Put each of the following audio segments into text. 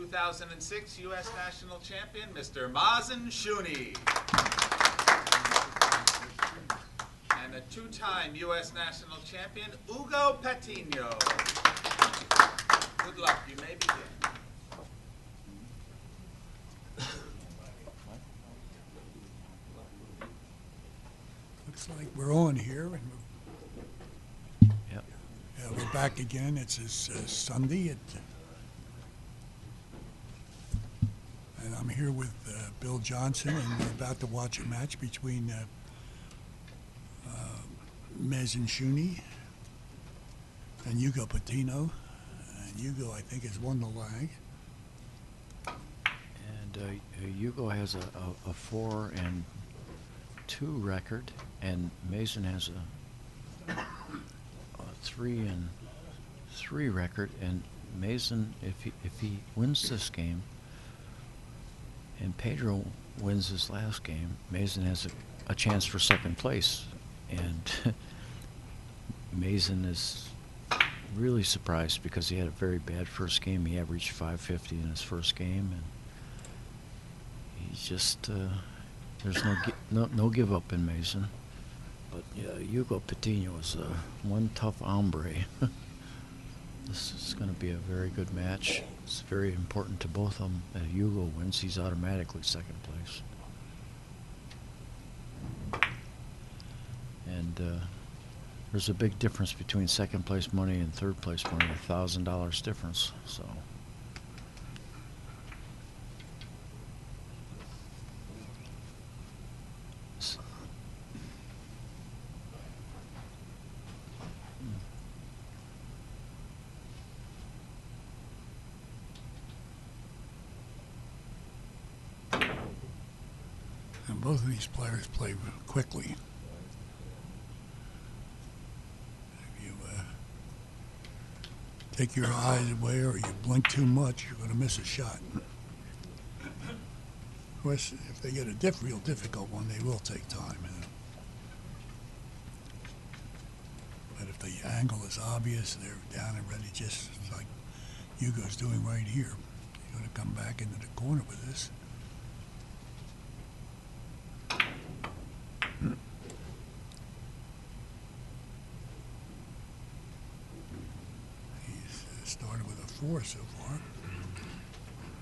2006 U.S. National Champion, Mr. Mazin Shuni. And a two-time U.S. National Champion, Hugo Patino. Good luck. You may begin. Looks like we're on here, and we're back again. It's Sunday, and I'm here with Bill Johnson, and we're about to watch a match between Mazin Shuni and Hugo Patino. And Hugo, I think, has won the leg. And Hugo has a 4-2 record, and Mazin has a 3-3 record. And Mazin, if he wins this game, and Pedro wins his last game, Mazin has a chance for second place. And Mazin is really surprised because he had a very bad first game. He averaged 550 in his first game, and he's just there's no give up in Mazin. But yeah, Hugo Patino is one tough hombre. This is going to be a very good match. It's very important to both of them. If Hugo wins, he's automatically second place. And there's a big difference between second place money and third place money, $1,000 difference. So. And both of these players play quickly. Take your eyes away or you blink too much, you're going to miss a shot. Of course, if they get a real difficult one, they will take time. But if the angle is obvious, they're down and ready, just like Hugo's doing right here. You're going to come back into the corner with this. Started with a 4 so far,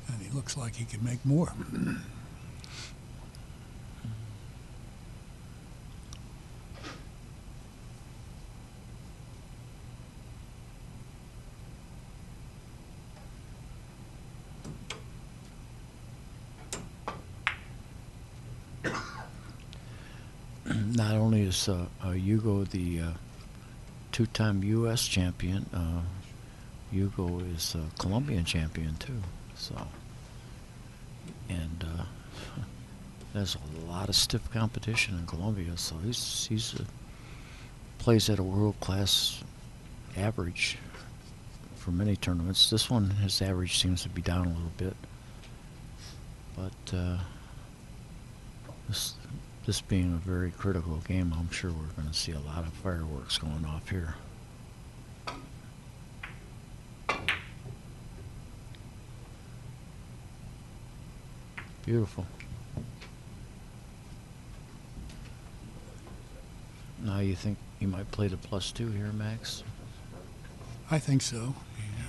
and he looks like he can make more. Not only is Hugo the two-time U.S. champion, Hugo is a Colombian champion too, so, and there's a lot of stiff competition in Colombia. So he's plays at a world-class average for many tournaments. This one, his average seems to be down a little bit, but this being a very critical game, I'm sure we're going to see a lot of fireworks going off here. Beautiful. Now you think you might play the +2 here, Max? I think so.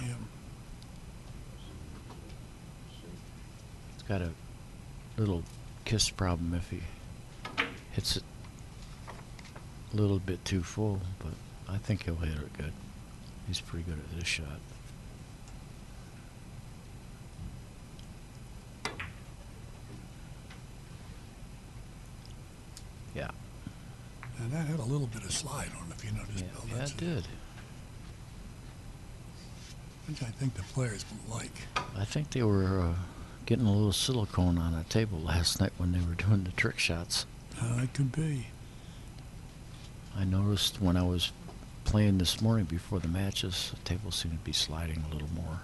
Yeah. It's got a little kiss problem if he hits it a little bit too full, but I think he'll hit it good. He's pretty good at this shot. Yeah. And that had a little bit of slide on it, if you noticed, Bill. Yeah, it did. Which I think the players will like. I think they were getting a little silicone on a table last night when they were doing the trick shots. It could be. I noticed when I was playing this morning before the matches, the table seemed to be sliding a little more.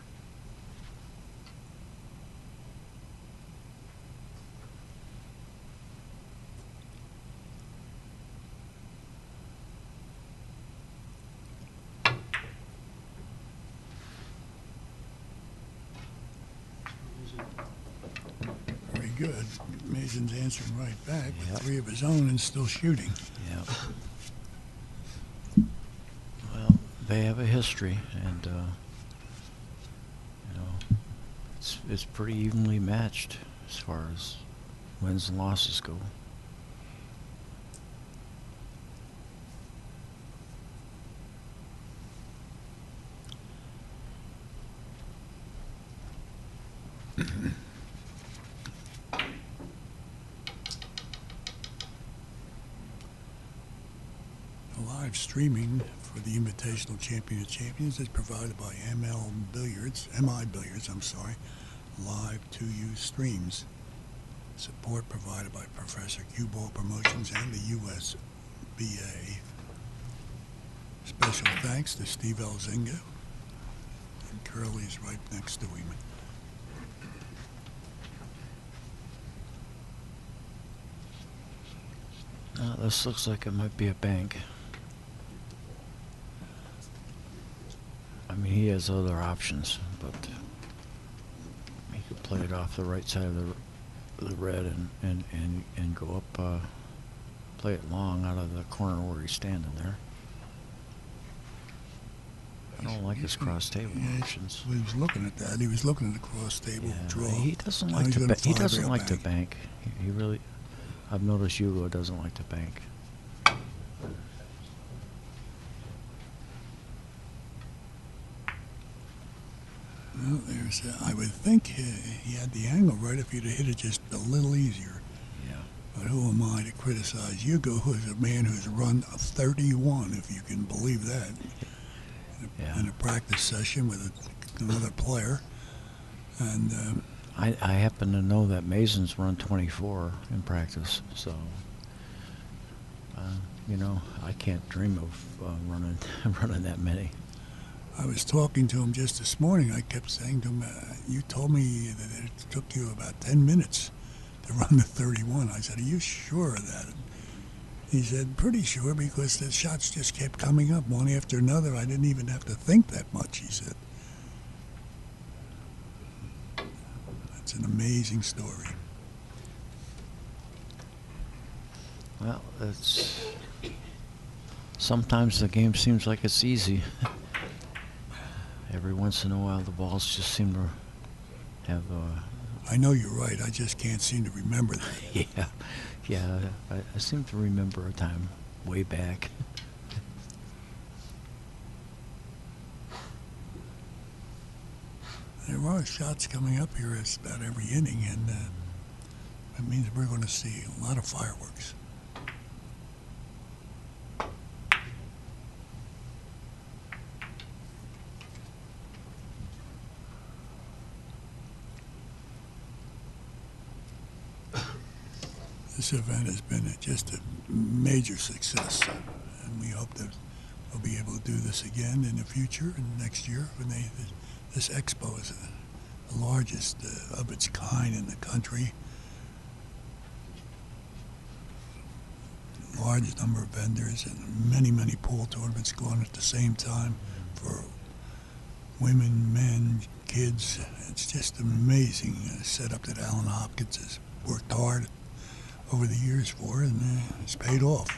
good. Mazin's answering right back with Yep. 3 of his own and still shooting. Yeah. Well, they have a history, and it's pretty evenly matched as far as wins and losses go. The live streaming for the Invitational Champion of Champions is provided by MI Billiards, live to use streams. Support provided by Professor Hugo Promotions and the USBA. Special thanks to Steve Elzinga, and Curly's right next to him. This looks like it might be a bank. I mean, he has other options, but he could play it off the right side of the red and go up, play it long out of the corner where he's standing there. I don't like his cross table options. He was looking at that. He was looking at the cross table draw. He doesn't Now like he's to. gonna He doesn't five-rail like to bank. He really. I've noticed Hugo doesn't like to bank. Well, there's. I would think he had the angle right if he'd have hit it just a little easier. Yeah. But who am I to criticize Hugo, who is a man who's run a 31, if you can believe that, in a practice session with another player. And I happen to know that Mazin's run 24 in practice, so I can't dream of running that many. I was talking to him just this morning. I kept saying to him, you told me that it took you about 10 minutes to run the 31. I said, are you sure of that? He said, pretty sure, because the shots just kept coming up one after another. I didn't even have to think that much, he said. That's an amazing story. Well, sometimes the game seems like it's easy. Every once in a while, the balls just seem to have. I know you're right. I just can't seem to remember that. Yeah. I seem to remember a time way back. There are shots coming up here. It's about every inning, and that means we're going to see a lot of fireworks. This event has been just a major success, and we hope that we'll be able to do this again in the future and next year. This expo is the largest of its kind in the country. Large number of vendors and many pool tournaments going at the same time for women, men, kids. It's just an amazing setup that Alan Hopkins has worked hard over the years for, and it's paid off.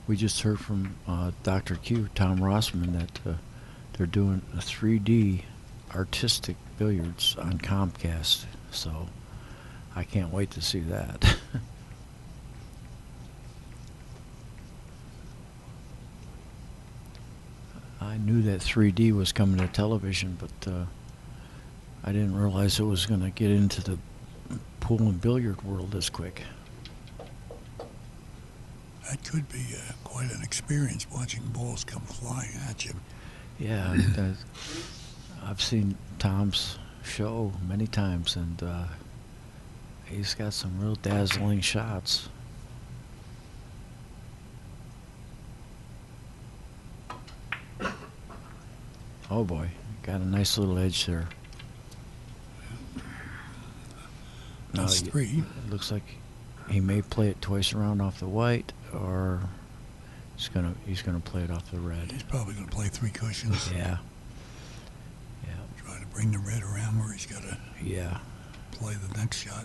We just heard from Dr. Q, Tom Rossman, that they're doing a 3D artistic billiards on Comcast, so I can't wait to see that. I knew that 3D was coming to television, but I didn't realize it was going to get into the pool and billiard world this quick. That could be quite an experience, watching balls come flying at you. Yeah, I've seen Tom's show many times, and he's got some real dazzling shots. Oh boy, got a nice little edge there. That's 3. It looks like he may play it twice around off the white, or he's gonna play it off the red. He's probably going to play 3 cushions. Yeah. Try to bring the red around where he's got to Yeah. play the next shot.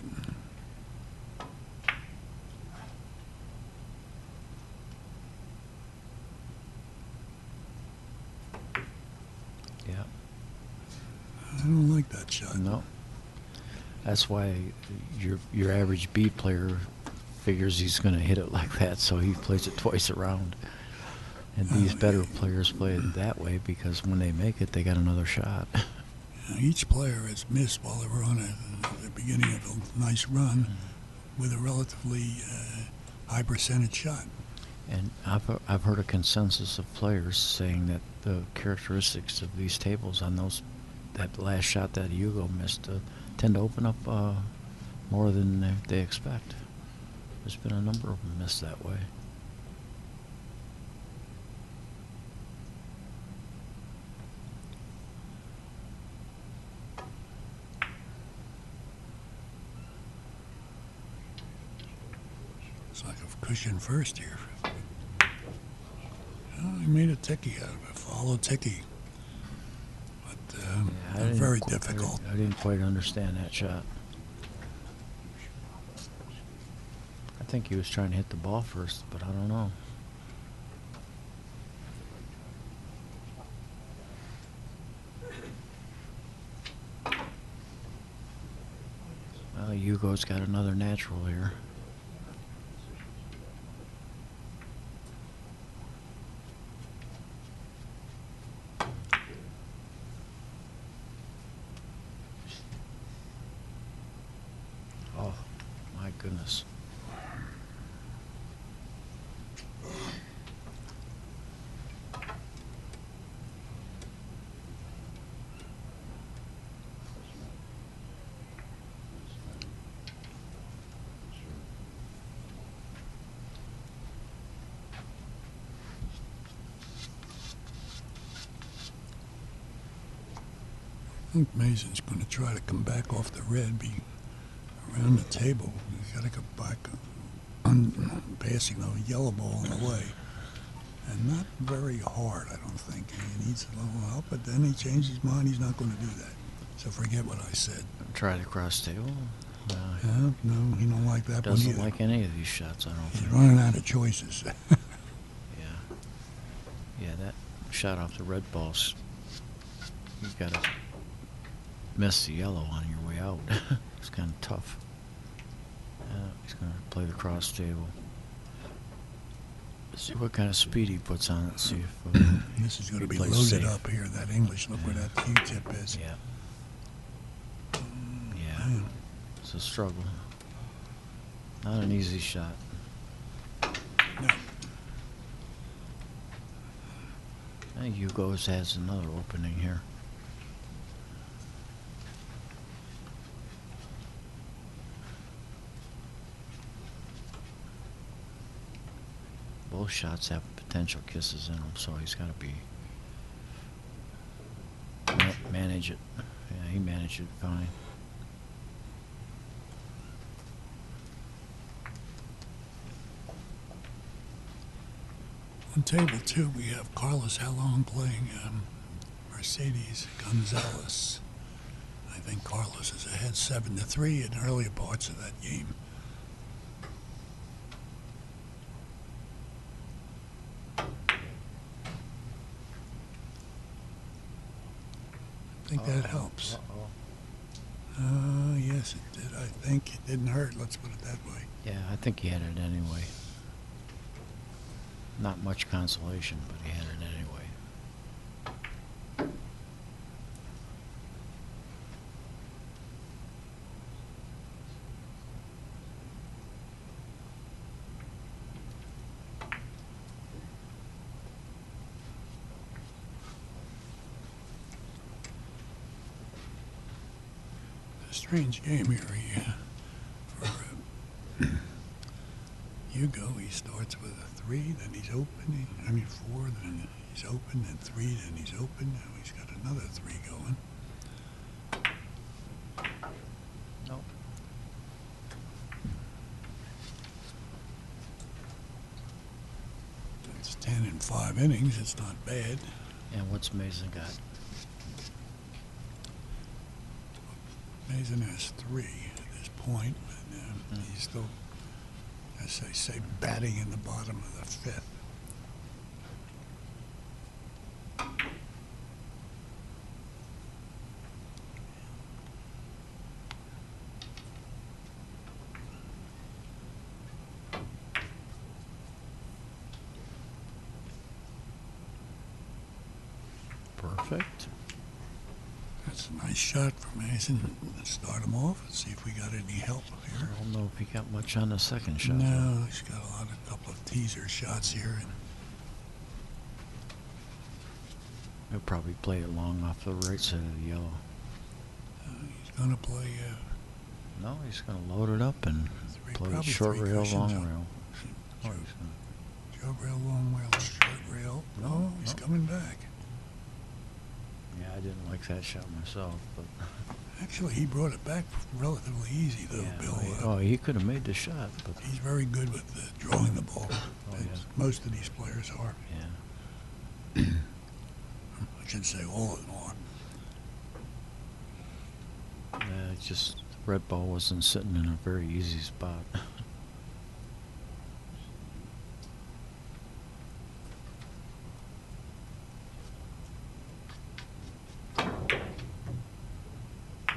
Yeah. I don't like that shot. No. That's why your average B player figures he's going to hit it like that, so he plays it twice around. And these better players play it that way because when they make it, they got another shot. Each player has missed while they were on the beginning of a nice run with a relatively high percentage shot. And I've heard a consensus of players saying that the characteristics of these tables on that last shot that Hugo missed tend to open up more than they expect. There's been a number of them missed that way. It's like a cushion first here. Oh, he made a ticky out of it. Follow ticky. But very difficult. I didn't quite understand that shot. I think he was trying to hit the ball first, but I don't know. Well, Hugo's got another natural here. Oh, my goodness. I think Mazin's going to try to come back off the red, be around the table. He's got to go back passing the yellow ball on the way. And not very hard, I don't think. He needs a little help, but then he changed his mind. He's not going to do that. So forget what I said. Try the cross table. No, he don't like that one Doesn't either. like any of these shots, I don't He's think. running out of choices. Yeah, that shot off the red balls. You've got to miss the yellow on your way out. It's kind of tough. He's going to play the cross table. Let's see what kind of speed he puts on it. See if This is going to be plays loaded safe. up here, that English. Look where that Q-tip is. Yeah. Yeah. Man. It's a struggle. Not an easy shot. No. I think Hugo has another opening here. Both shots have potential kisses in them, so he's got to be manage it. Yeah, he managed it fine. On table 2, we have Carlos Halon playing Mercedes Gonzalez. I think Carlos is ahead 7-3 in earlier parts of that game. I think that helps. Yes, it did. I think it didn't hurt. Let's put it that way. Yeah, I think he had it anyway. Not much consolation, but he had it anyway. Strange game here. For Hugo, he starts with a 3, then he's open. 4, then he's open, then 3, then he's open. Now he's got another 3 going. Nope. It's 10 in 5 innings. It's not bad. And what's Mazin got? Mazin has 3 at this point, but he's still, as they say, batting in the bottom of the 5th. Perfect. That's a nice shot for Mazin. Let's start him off and see if we got any help I here. don't know if he got much on the second shot. No, he's got a couple of teaser shots here. And He'll probably play it long off the right side of the yellow. he's going to play No, he's going to load it up and play probably short 3 rail, cushions long up. rail. Oh, Short, he's gonna, short rail, long rail, short rail. No, he's coming back. yeah, I didn't like that shot myself, but Actually, he brought it back relatively easy, though, yeah, Bill. he could have made the shot, but He's very good with drawing the ball. yeah. Most of these players are. yeah. I should say all of them are. It's just the red ball wasn't sitting in a very easy spot.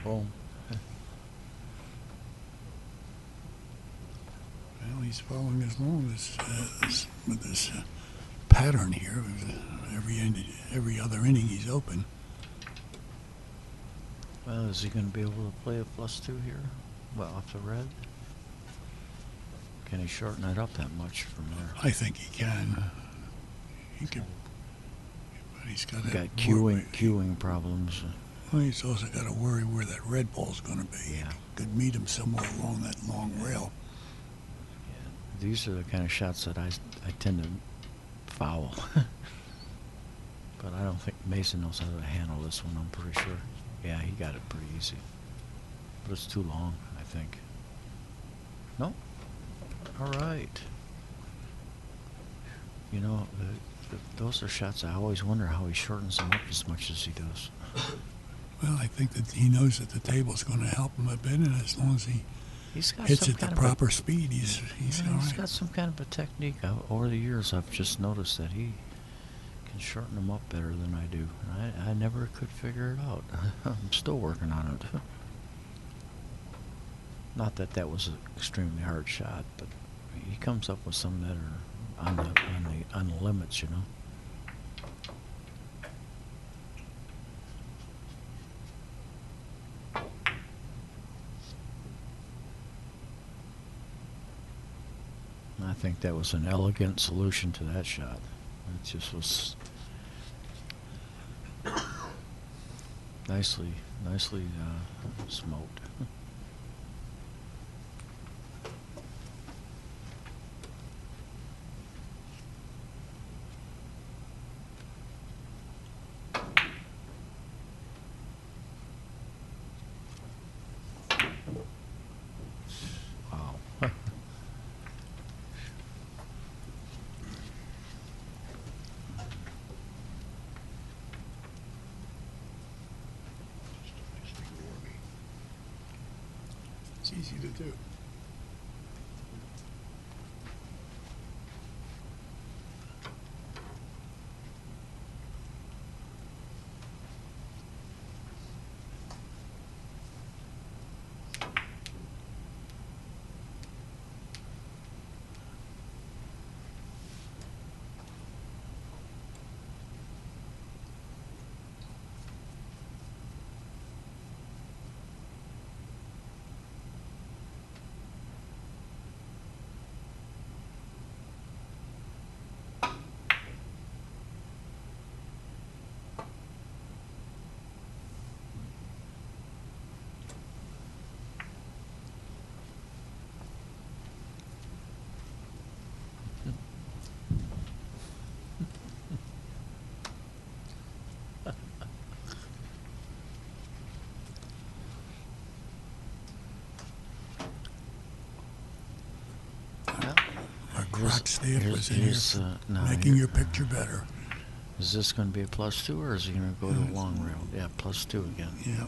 Boom. Well, he's following as long as with this pattern here. Every other inning he's open. Well, is he going to be able to play a +2 here? Well, off the red? Can he shorten it up that much from there? I think he can. He could. But he's got He to got queuing problems. Well, he's also got to worry where that red ball's going to be. Yeah. Could meet him somewhere along that long rail. Yeah, these are the kind of shots that I tend to foul. But I don't think Mazin knows how to handle this one, I'm pretty sure. Yeah, he got it pretty easy. But it's too long, I think. Nope. All right. You know, those are shots I always wonder how he shortens them up as much as he does. Well, I think that he knows that the table's going to help him a bit, and as long as he He's got hits some it the kind of proper speed, he's yeah, all he's right. got some kind of a technique. Over the years, I've just noticed that he can shorten them up better than I do. I never could figure it out. I'm still working on it. Not that that was an extremely hard shot, but he comes up with some that are on the limits, you know. I think that was an elegant solution to that shot. It just was nicely smoked. Wow. It's easy to do. Our crack staff was in here no, making your picture better. Is this going to be a +2 or is he going to go to a long rail? Yeah, +2 again. Yeah.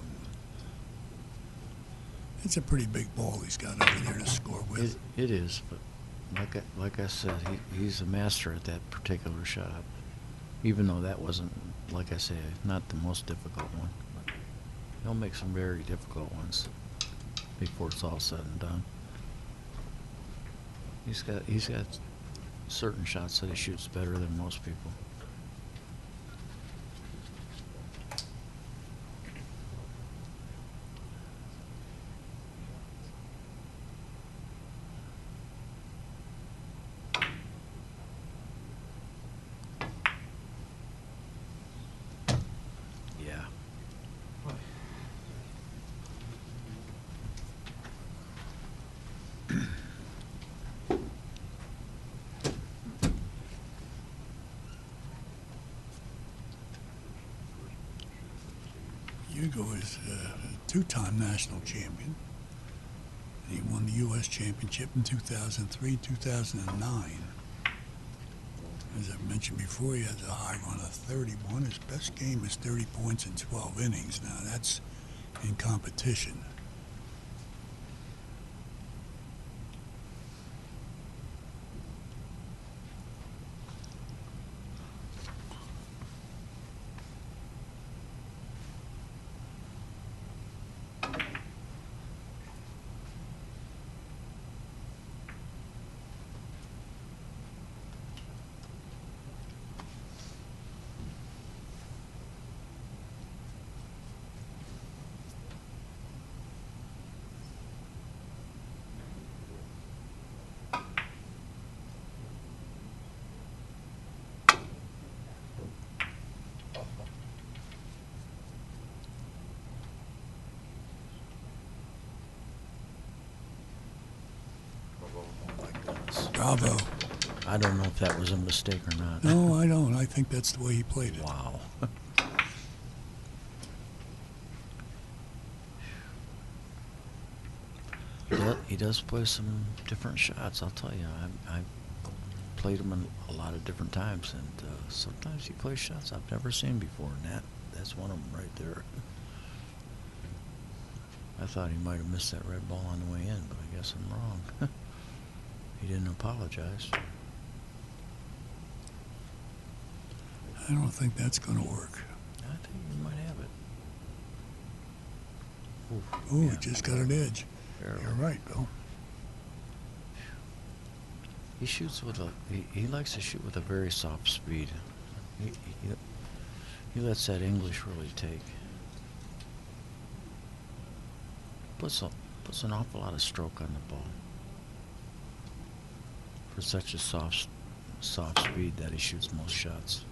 It's a pretty big ball he's got over there to score with. It is, but like I said, he's a master at that particular shot. Even though that wasn't, like I say, not the most difficult one. But he'll make some very difficult ones before it's all said and done. He's got certain shots that he shoots better than most people. Yeah. Hugo is a two-time national champion. He won the U.S. Championship in 2003, 2009. As I mentioned before, he has a high run of 31. His best game is 30 points in 12 innings. Now, that's in competition. Bravo. I don't know if that was a mistake or not. No, I don't. I think that's the way he played it. Wow. He does play some different shots, I'll tell you. I've played him a lot of different times, and sometimes he plays shots I've never seen before, and that's one of them right there. I thought he might have missed that red ball on the way in, but I guess I'm wrong. He didn't apologize. I don't think that's going to work. I think he might have it. Ooh, yeah. it just got an edge. Barely. You're right, Bill. He shoots with he likes to shoot with a very soft speed. He lets that English really take. Puts an awful lot of stroke on the ball for such a soft speed that he shoots most shots.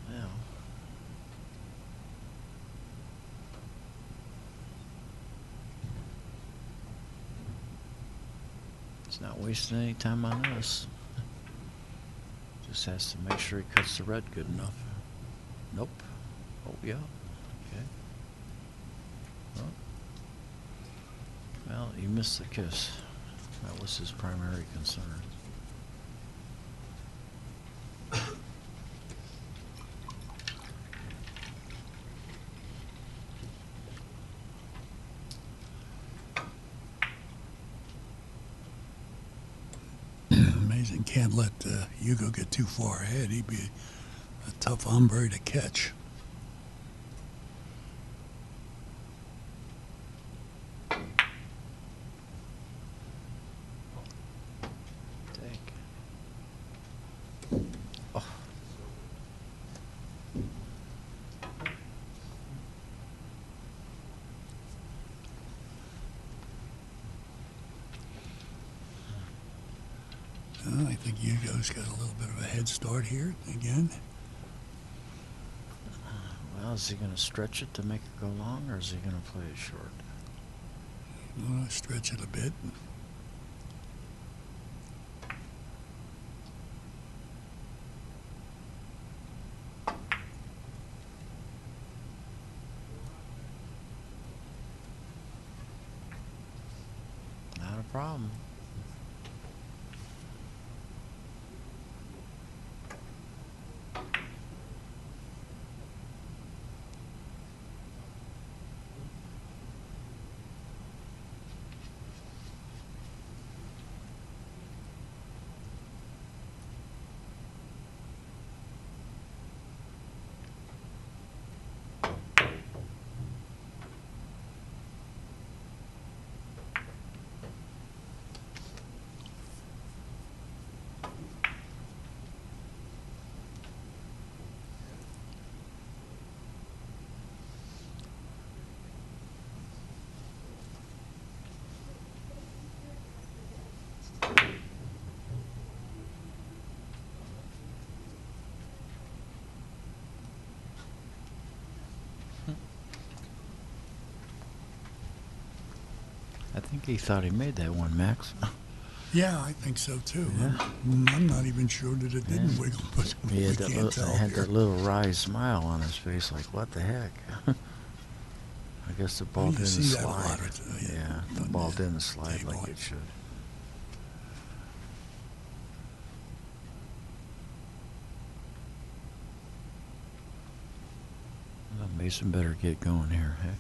Well, he's not wasting any time on us. Just has to make sure he cuts the red good enough. Nope. Oh, yeah. Okay. Well, he missed the kiss. That was his primary concern. Mazin can't let Hugo get too far ahead. He'd be a tough hombre to catch. Take. Oh. I think Hugo's got a little bit of a head start here again. Well, is he going to stretch it to make it go long, or is he going to play it short? Stretch it a bit. problem. I think he thought he made that one, Max. Yeah, I think so too. Yeah. I'm not even sure that it didn't Yeah. wiggle, but He we had, that, can't tell had here. that little wry smile on his face, like, what the heck? I guess the ball You didn't see that a slide. lot of Yeah, the on ball the didn't slide table. like it should. Well, Mason better get going here, hey?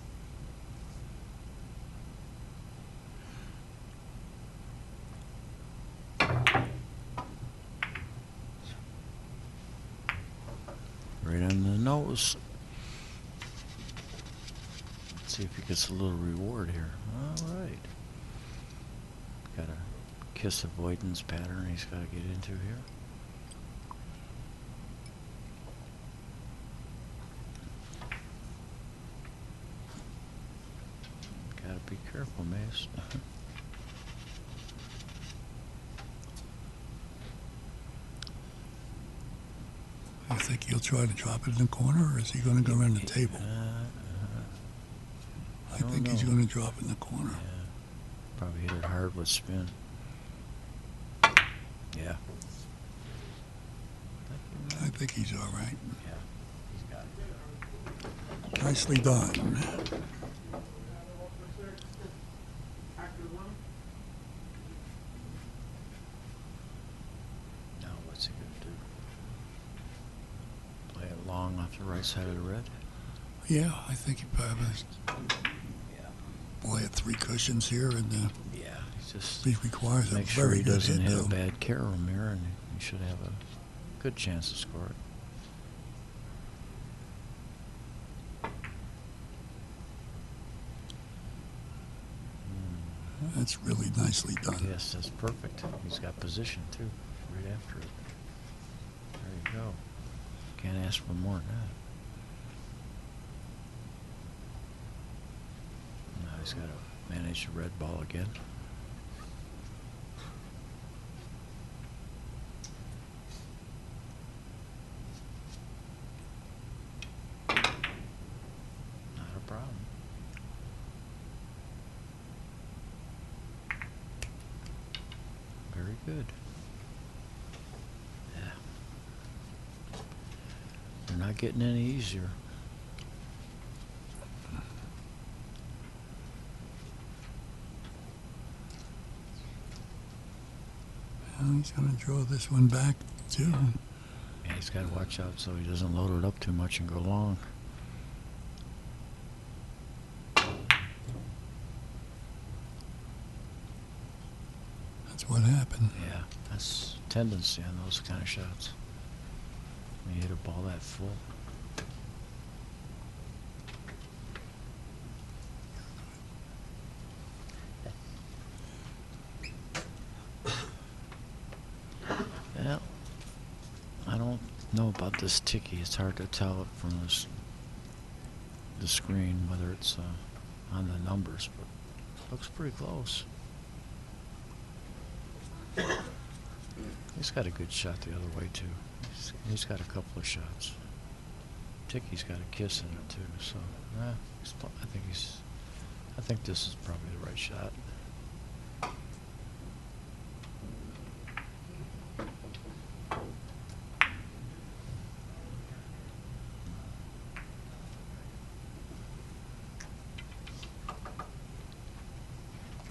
Right on the nose. Let's see if he gets a little reward here. All right. Got a kiss avoidance pattern he's got to get into here. Got to be careful, Mace. You think he'll try to drop it in the corner, or is he going to go around the table? I think he's going to drop it in the corner. Yeah. Probably hit it hard with spin. Yeah. I think he's all right. Yeah. He's got it. Nicely done. Now what's he going to do? Play it long off the right side of the red? Yeah, I think he probably Yeah. play at 3 cushions here, and Yeah. He's just he requires a make sure very he good doesn't hit, hit though. a bad carom here, and he should have a good chance to score it. That's really nicely done. Yes, that's perfect. He's got position too, right after it. There you go. Can't ask for more than that. Now he's got to manage the red ball again. Not a problem. Very good. Yeah. They're not getting any easier. Well, he's going to draw this one back, too. Yeah, he's got to watch out so he doesn't load it up too much and go long. That's what happened. Yeah, that's tendency on those kind of shots. When you hit a ball that full. Well, I don't know about this ticky. It's hard to tell it from the screen whether it's on the numbers, but looks pretty close. He's got a good shot the other way too. He's got a couple of shots. Ticky's got a kiss in it too, so I think this is probably the right shot.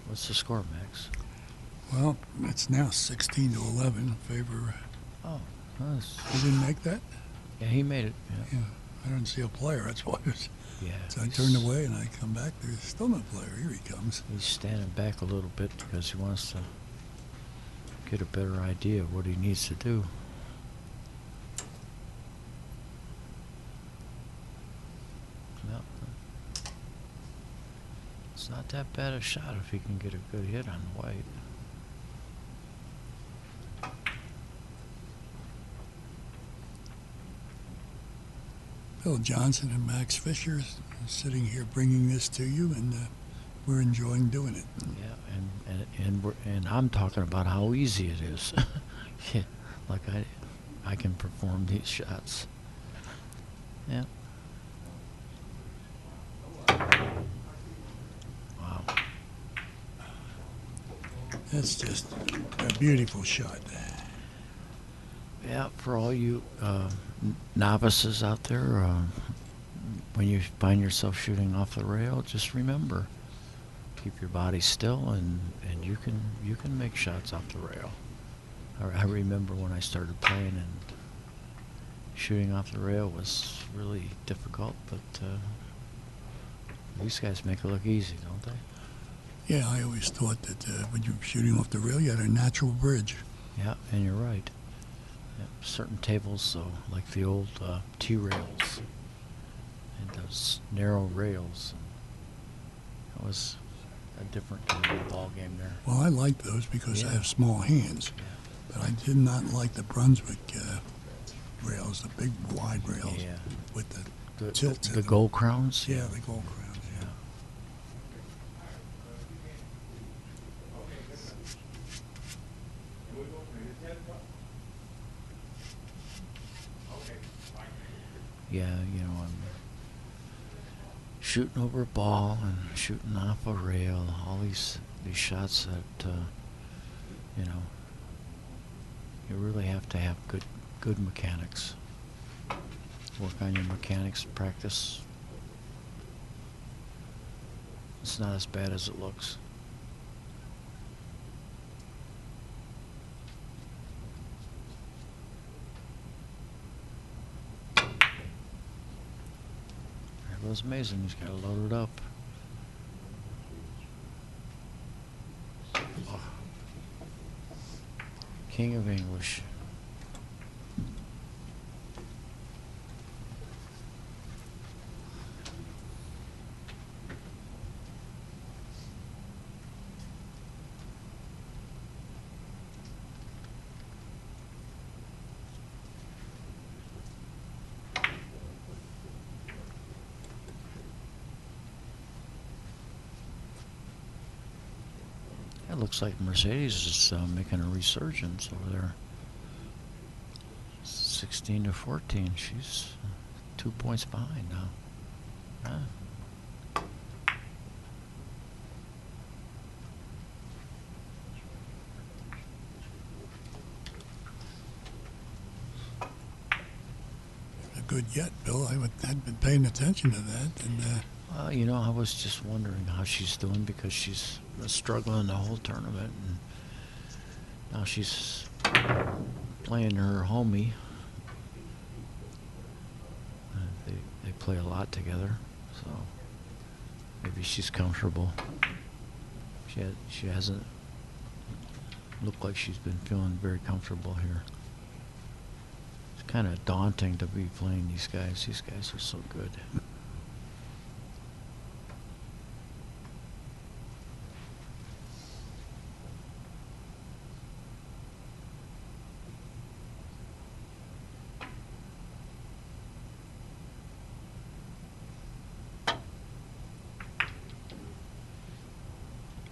What's the score, Max? Well, it's now 16-11 in favor. Oh, nice. He didn't make that? Yeah, he made it. Yeah. Yeah. I didn't see a player. That's why I was. Yeah. So I turned away and I come back. There's still no player. Here he comes. He's standing back a little bit because he wants to get a better idea of what he needs to do. No. It's not that bad a shot if he can get a good hit on white. Bill Johnson and Max Fisher sitting here bringing this to you, and we're enjoying doing it. Yeah, and I'm talking about how easy it is. Yeah, like I can perform these shots. Yeah. Wow. That's just a beautiful shot. Yeah, for all you novices out there, when you find yourself shooting off the rail, just remember, keep your body still, and you can make shots off the rail. I remember when I started playing, and shooting off the rail was really difficult, but these guys make it look easy, don't they? Yeah, I always thought that when you're shooting off the rail, you had a natural bridge. Yeah, and you're right. Yep, certain tables, so like the old T-rails and those narrow rails, that was a different kind of ball game there. Well, I like those because I Yeah. have small hands, Yeah. but I did not like the Brunswick rails, the big wide rails Yeah. with the The, tilt to the them. gold crowns. Yeah, the gold crowns. Yeah. Yeah. Yeah, you know, I'm shooting over a ball and shooting off a rail. All these shots that you know, you really have to have good mechanics. Work on your mechanics, practice. It's not as bad as it looks. There goes Mazin. He's got to load it up. Oh. King of English. It looks like Mercedes is making a resurgence over there. 16-14. She's 2 points behind now. Ah. A good yet, Bill. I'd been paying attention to that, and You know, I was just wondering how she's doing because she's struggling the whole tournament, and now she's playing her homie. They play a lot together, so maybe she's comfortable. She hasn't looked like she's been feeling very comfortable here. It's kind of daunting to be playing these guys. These guys are so good.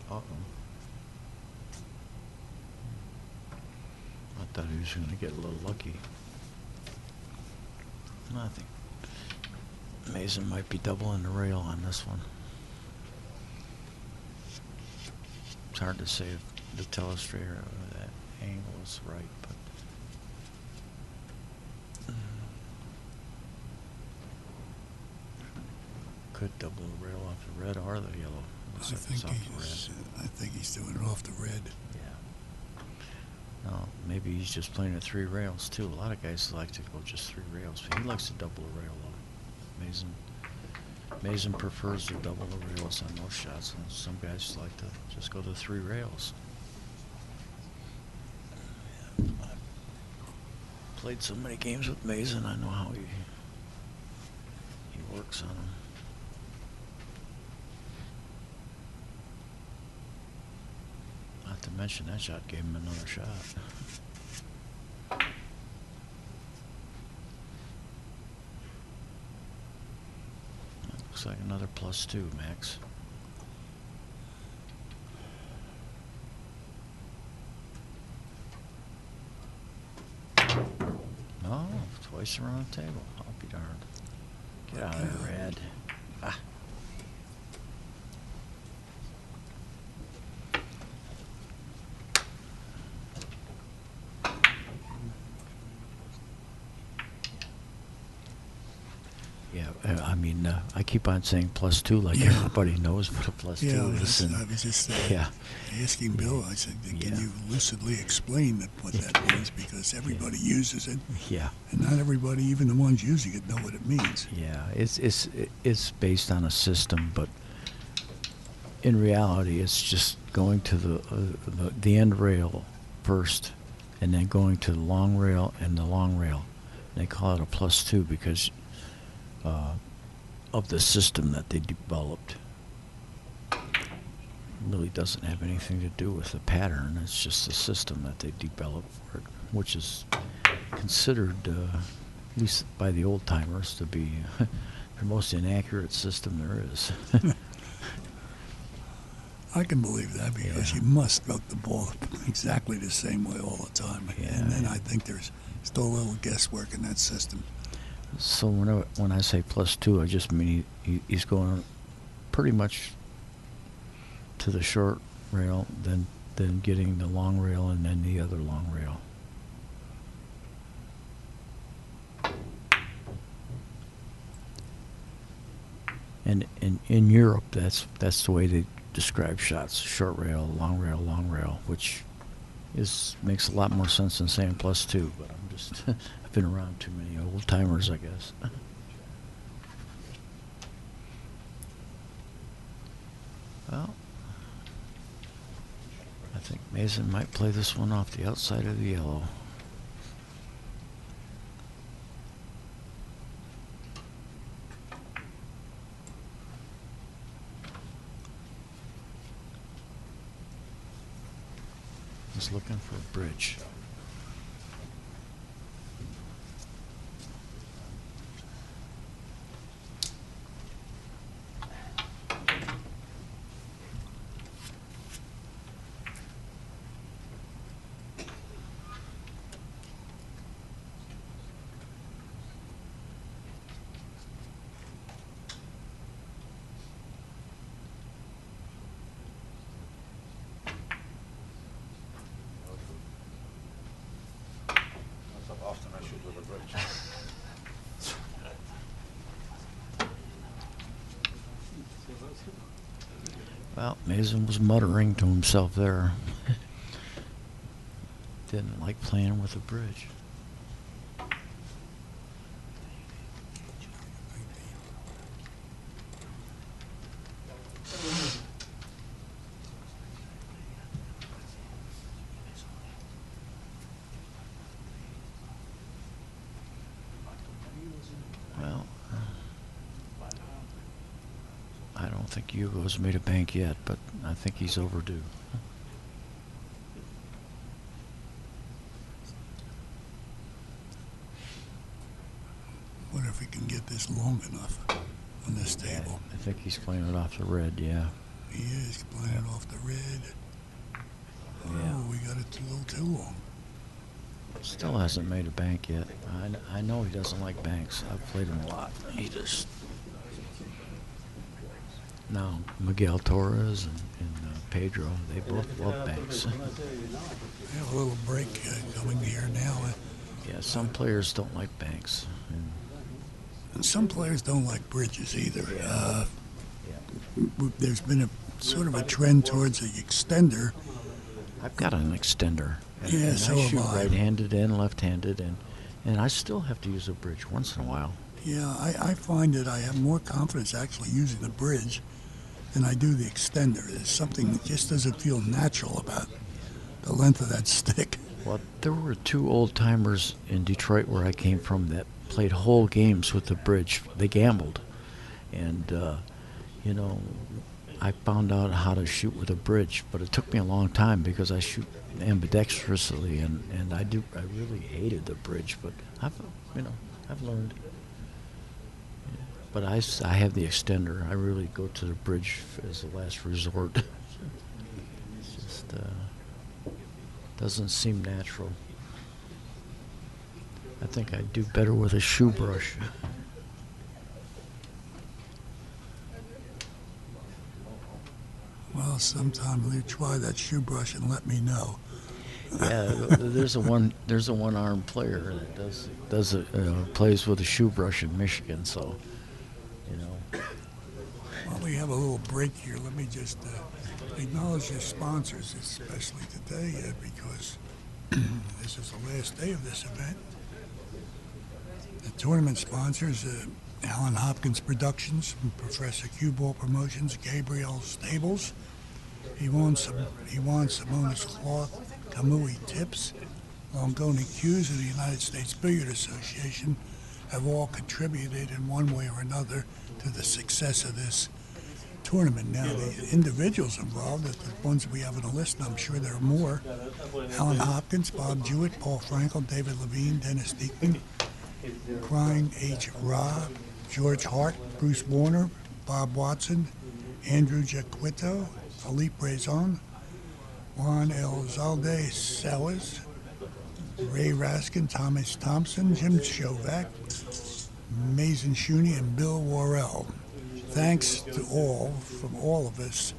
Uh-oh. I thought he was going to get a little lucky. I think Mazin might be doubling the rail on this one. It's hard to say if the telestrator or that angle is right, but could double the rail off the red or the yellow. Looks like it's off the red. I think he's doing it off the red. Yeah. Oh, maybe he's just playing at 3 rails too. A lot of guys like to go just 3 rails, but he likes to double a rail. Mazin prefers to double the rails on most shots, and some guys like to just go to 3 rails. I've played so many games with Mazin, I know how he works on them. Not to mention that shot gave him another shot. That looks like another +2, Max. Oh, twice around the table. I'll be darned. Get out of there, Red. Ah. Yeah, I mean, I keep on saying +2 like everybody knows what a +2 is. I was just asking Bill, I said, can you lucidly explain what that means? Because everybody uses it. Yeah. And not everybody, even the ones using it, know what it means. Yeah, it's based on a system, but in reality, it's just going to the end rail first, and then going to the long rail and the long rail. And they call it a +2 because of the system that they developed. It really doesn't have anything to do with the pattern. It's just the system that they developed for it, which is considered, at least by the old timers, to be the most inaccurate system there is. I can believe that because you must stroke the ball exactly the same way all the time. And then I think there's still a little guesswork in that system. So when I say +2, I just mean he's going pretty much to the short rail, then getting the long rail, and then the other long rail. And in Europe, that's the way they describe shots: short rail, long rail, which makes a lot more sense than saying +2. But I'm just I've been around too many old timers, I guess. Well, I think Mazin might play this one off the outside of the yellow. He's looking for a bridge. Often I shoot with a bridge. Well, Mazin was muttering to himself there. Didn't like playing with a bridge. Well, I don't think Hugo's made a bank yet, but I think he's overdue. Wonder if we can get this long enough on this table. I think he's playing it off the red, yeah. He is playing it off the red. Oh, we got it a little too long. Still hasn't made a bank yet. I know he doesn't like banks. I've played him a lot. He just... Now, Miguel Torres and Pedro, they both love banks. We have a little break coming here now. Yeah, some players don't like banks. And some players don't like bridges either. There's been a sort of a trend towards the extender I've got an extender. Yeah, and so I have shoot I. right-handed and left-handed, and I still have to use a bridge once in a while. Yeah, I find that I have more confidence actually using the bridge than I do the extender. There's something that just doesn't feel natural about the length of that stick. Well, there were two old-timers in Detroit where I came from that played whole games with the bridge. They gambled, and you know, I found out how to shoot with a bridge, but it took me a long time because I shoot ambidextrously, and I really hated the bridge, but I've learned. But I have the extender. I really go to the bridge as a last resort. It's just doesn't seem natural. I think I'd do better with a shoe brush. Well, sometime you try that shoe brush and let me know. Yeah, there's a one-armed player that plays with a shoe brush in Michigan. So, you know, While we have a little break here, let me just acknowledge the sponsors, especially today, because this is the last day of this event. The tournament sponsors, Alan Hopkins Productions, Professor Q Ball Promotions, Gabriel Stables, Yvonne Simonis Cloth, Kamui Tips, Longoni Hughes, and the United States Billiard Association have all contributed in one way or another to the success of this tournament. Now, the individuals involved, the ones we have on the list, and I'm sure there are more: Alan Hopkins, Bob Jewett, Paul Frankel, David Levine, Dennis Diekman, Crying H. Ra, George Hart, Bruce Warner, Bob Watson, Andrew Jaquito, Philippe Raison, Juan Elzalde Sowers, Ray Raskin, Thomas Thompson, Jim Shovak, Mazin Shuney, and Bill Worrell. Thanks to all, from all of us,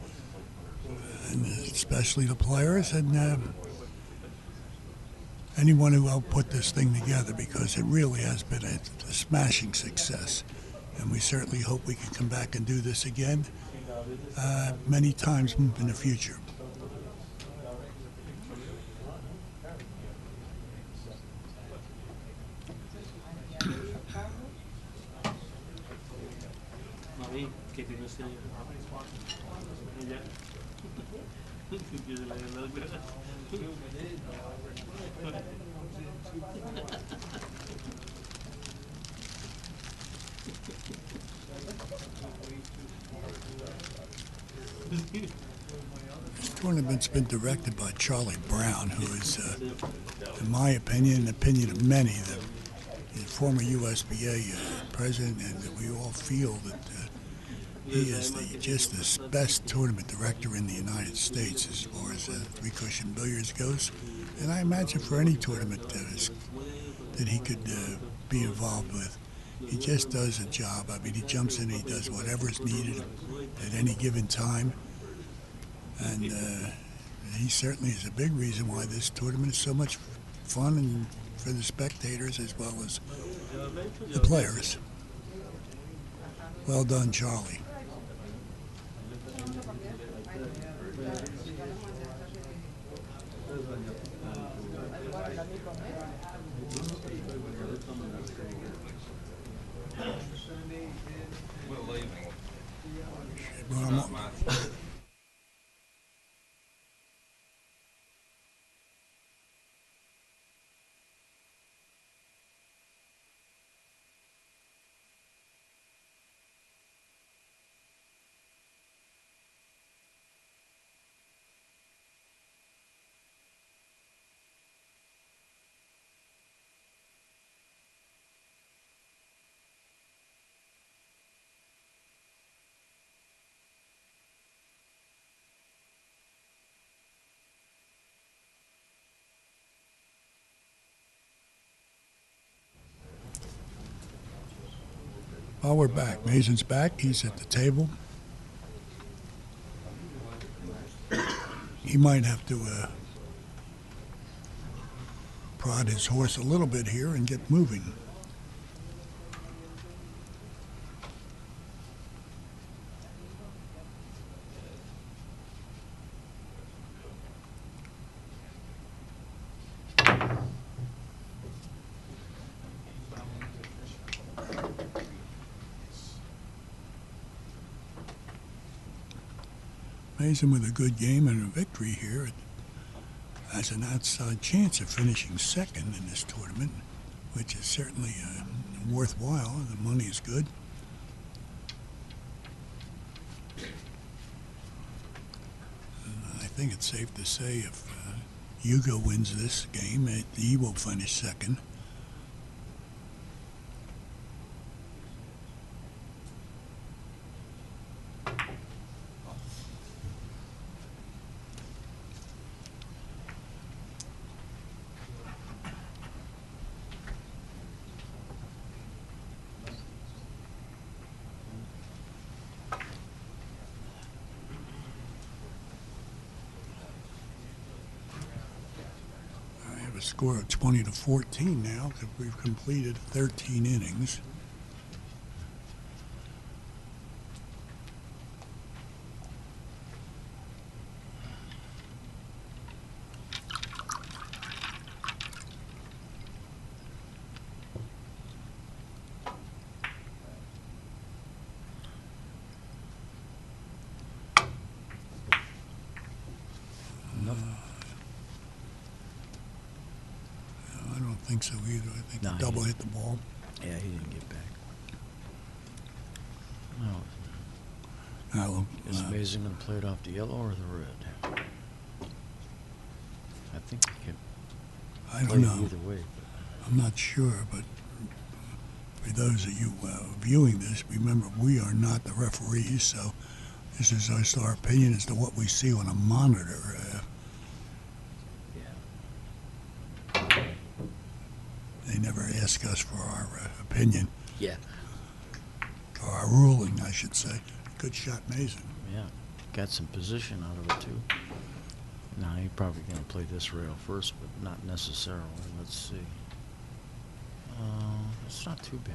and especially the players, and anyone who helped put this thing together, because it really has been a smashing success. And we certainly hope we can come back and do this again many times in the future. Mazin, que te no sé ella. Yo de la verdad. This tournament's been directed by Charlie Brown, who is, in my opinion, and the opinion of many, the former USBA president, and that we all feel that he is just the best tournament director in the United States as far as three-cushion billiards goes. And I imagine for any tournament that he could be involved with, he just does a job. I mean, he jumps in and he does whatever is needed at any given time. And he certainly is a big reason why this tournament is so much fun and for the spectators as well as the players. Well done, Charlie. Well, we're back. Mazin's back. He's at the table. He might have to prod his horse a little bit here and get moving. Mazin with a good game and a victory here has an outside chance of finishing second in this tournament, which is certainly worthwhile. The money is good. I think it's safe to say if Hugo wins this game, he will finish second. A score of 20-14 now because we've completed 13 innings. I don't think so either. I think No, the double hit the ball. Yeah, he didn't get back. No, is Mazin going to play it off the yellow or the red? I think he can I play don't it know. either way. I'm not sure, but for those of you viewing this, remember we are not the referees, so this is just our opinion as to what we see on a monitor. They never ask us for our opinion, Yeah. or our ruling, I should say. Good shot, Mazin. Yeah. Got some position out of it, too. Now, he's probably going to play this rail first, but not necessarily. Let's see. It's not too bad.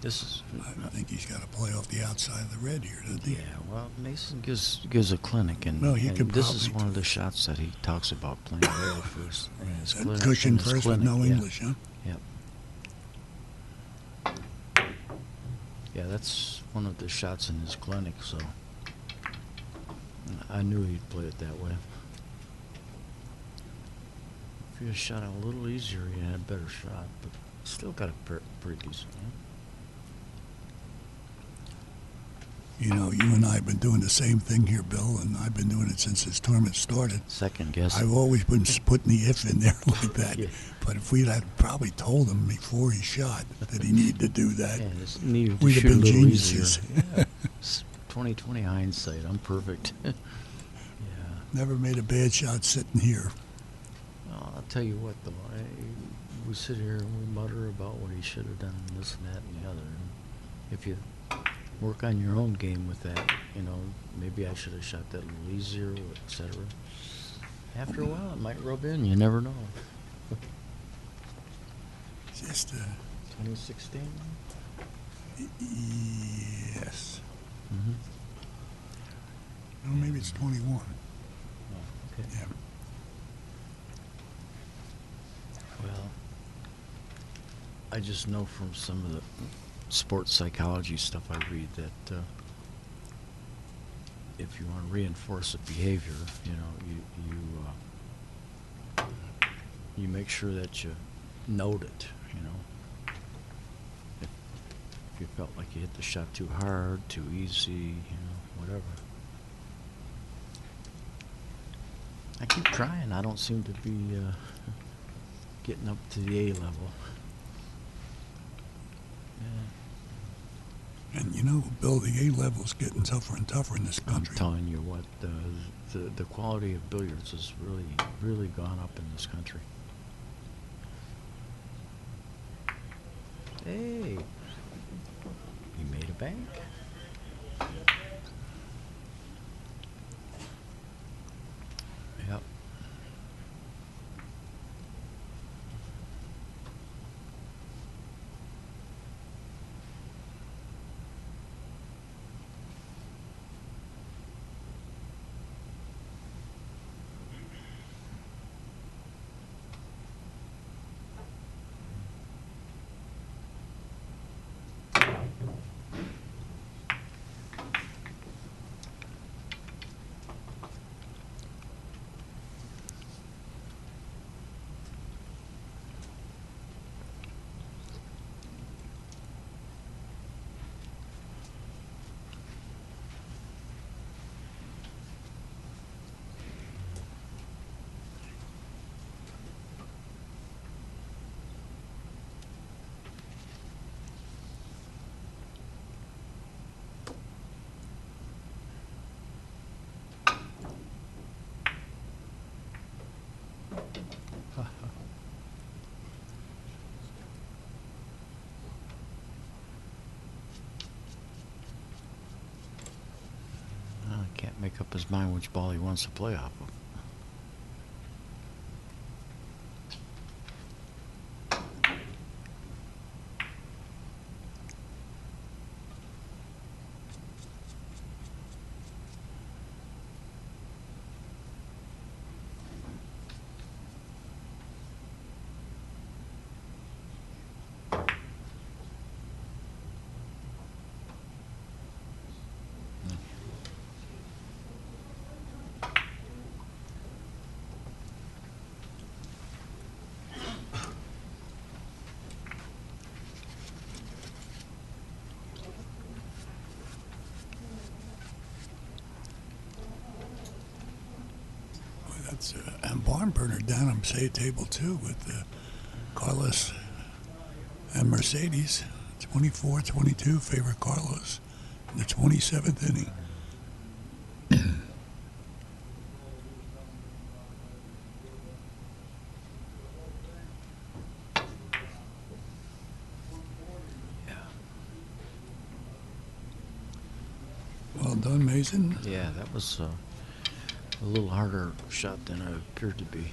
This is... I think he's got to play off the outside of the red here, doesn't he? Yeah, well, Mason gives a clinic, and, Well, he and could this is probably one of the shots that he talks about playing rail first. And his clinic, Cushion and his first clinic, with no yeah. English, huh? Yep. Yeah, that's one of the shots in his clinic, so I knew he'd play it that way. If he had shot a little easier, he had a better shot, but still got a pretty decent one. You know, you and I have been doing the same thing here, Bill, and I've been doing it since this tournament started. Second guess. I've always been putting the if in there like that. Yeah. But if we'd had probably told him before he shot that he needed to do that, Yeah, just needed to we'd have shoot a been little geniuses. easier. Yeah. 20/20 hindsight. I'm perfect. Yeah. Never made a bad shot sitting here. Well, I'll tell you what, though. We sit here and we mutter about what he should have done, and this and that and the other. And if you work on your own game with that, you know, maybe I should have shot that a little easier, etc. After a while, it might rub in. You never know. Just 2016? yes. Mm-hmm. Well, maybe it's 21. Oh, okay. Yeah. Well, I just know from some of the sports psychology stuff I read that if you want to reinforce a behavior, you know, you make sure that you note it, you know. If you felt like you hit the shot too hard, too easy, you know, whatever. I keep trying. I don't seem to be getting up to the A level. Yeah. And you know, Bill, the A level's getting tougher and tougher in this I'm country. telling you what, the quality of billiards has really gone up in this country. Hey, you made a bank. Yep. make up his mind which ball he wants to play off of. That's a barn burner down on say table two with Carlos and Mercedes. 24-22 favor Carlos in the 27th inning. Well done, Mazin. Yeah, that was a little harder shot than it appeared to be.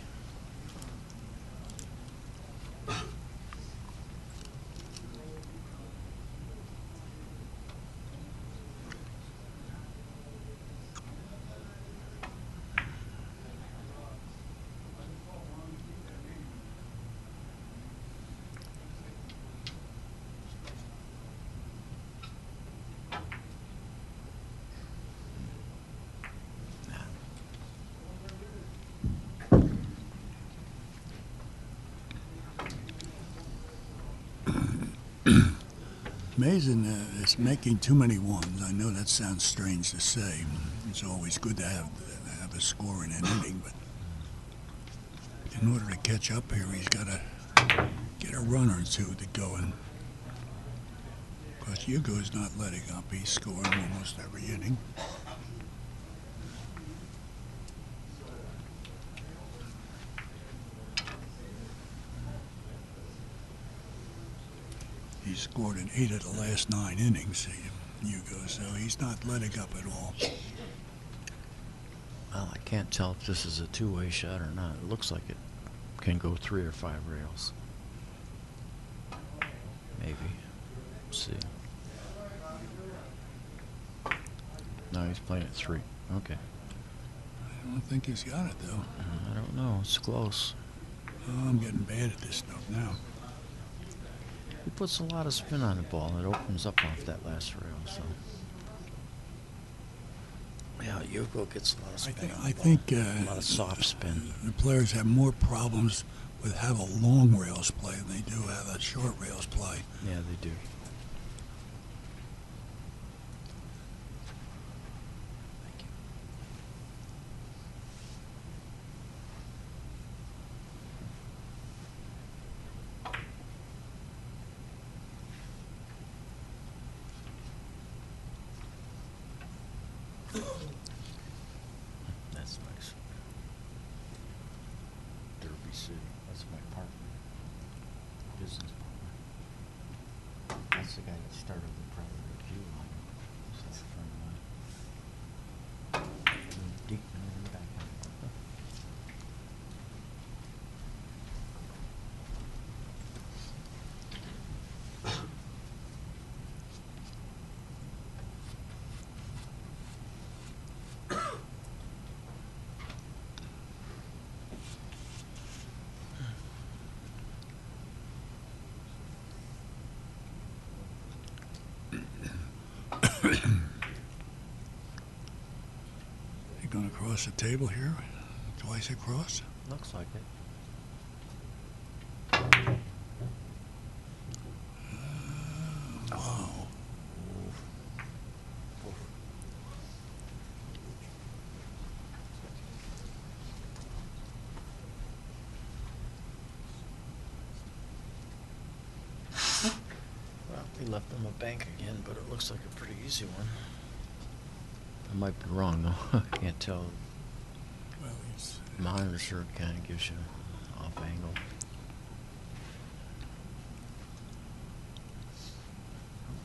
Mazin is making too many ones. I know that sounds strange to say. It's always good to have a score in an inning, but in order to catch up here, he's got to get a run or two to go in. Of course, Hugo's not letting up. He's scoring almost every inning. He's scored in 8 of the last 9 innings, Hugo, so he's not letting up at all. Well, I can't tell if this is a two-way shot or not. It looks like it can go 3 or 5 rails. Maybe. Let's see. No, he's playing at 3. Okay. I don't think he's got it, though. I don't know. It's close. Oh, I'm getting bad at this stuff now. He puts a lot of spin on the ball. It opens up off that last rail, so. Yeah, Hugo gets a lot of spin. I think a lot of soft spin. The players have more problems with how the long rails play than they do how the short rails play. Yeah, they do. Thank you. That's nice. Derby City. That's my partner. Business partner. That's the guy that started the Private Review line. So that's a friend of mine. Deep in the back. You going across the table here? Twice across? Looks like it. Wow. Well, he left them a bank again, but it looks like a pretty easy one. I might be wrong, though. I can't tell. Well, he's Monitor sure kind of gives you off angle.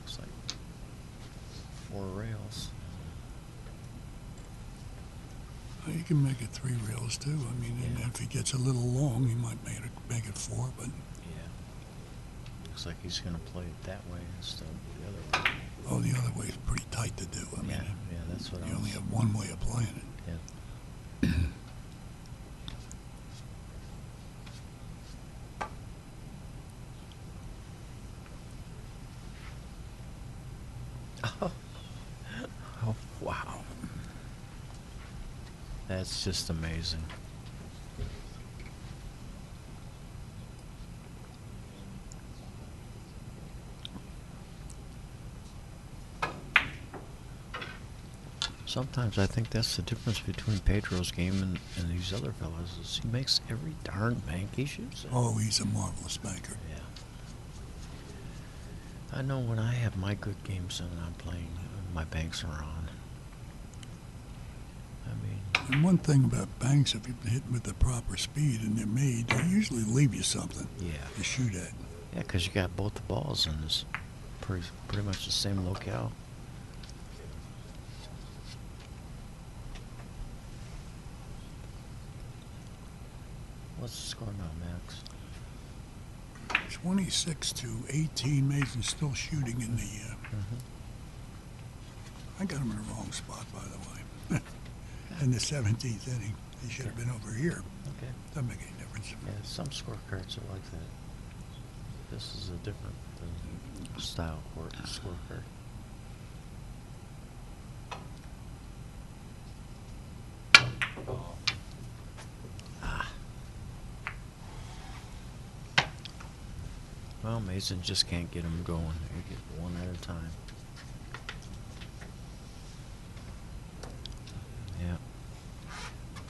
Looks like 4 rails. Well, you can make it 3 reels too. I mean, and Yeah. if he gets a little long, he might make it 4. But Yeah. Looks like he's going to play it that way instead of the other way. oh, the other way is pretty tight to do. I mean, Yeah, that's what I you was. only have one way of playing it. Yeah. Oh. Oh, wow. That's just amazing. Sometimes I think that's the difference between Pedro's game and these other fellas is he makes every darn bank he shoots at. Oh, he's a marvelous banker. Yeah. I know when I have my good games and I'm playing, my banks are on. I mean, And one thing about banks, if you hit with the proper speed and they're made, they usually leave you something yeah. to shoot at. Yeah, 'cause you got both the balls in this pretty much the same locale. What's the score now, Max? 26-18. Mason's still shooting in the. Mm-hmm. I got him in the wrong spot, by the way. In the 17th inning, he should have been over here. Okay. Doesn't make any difference. Yeah, some scorecards are like that. This is a different style scorecard. Ah. Well, Mazin just can't get them going. You get one at a time. Yeah.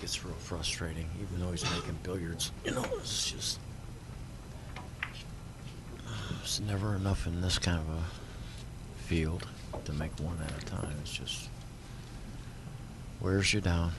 Gets real frustrating, even though he's making billiards. You know, it's just... It's never enough in this kind of a field to make one at a time. It's just... wears you down.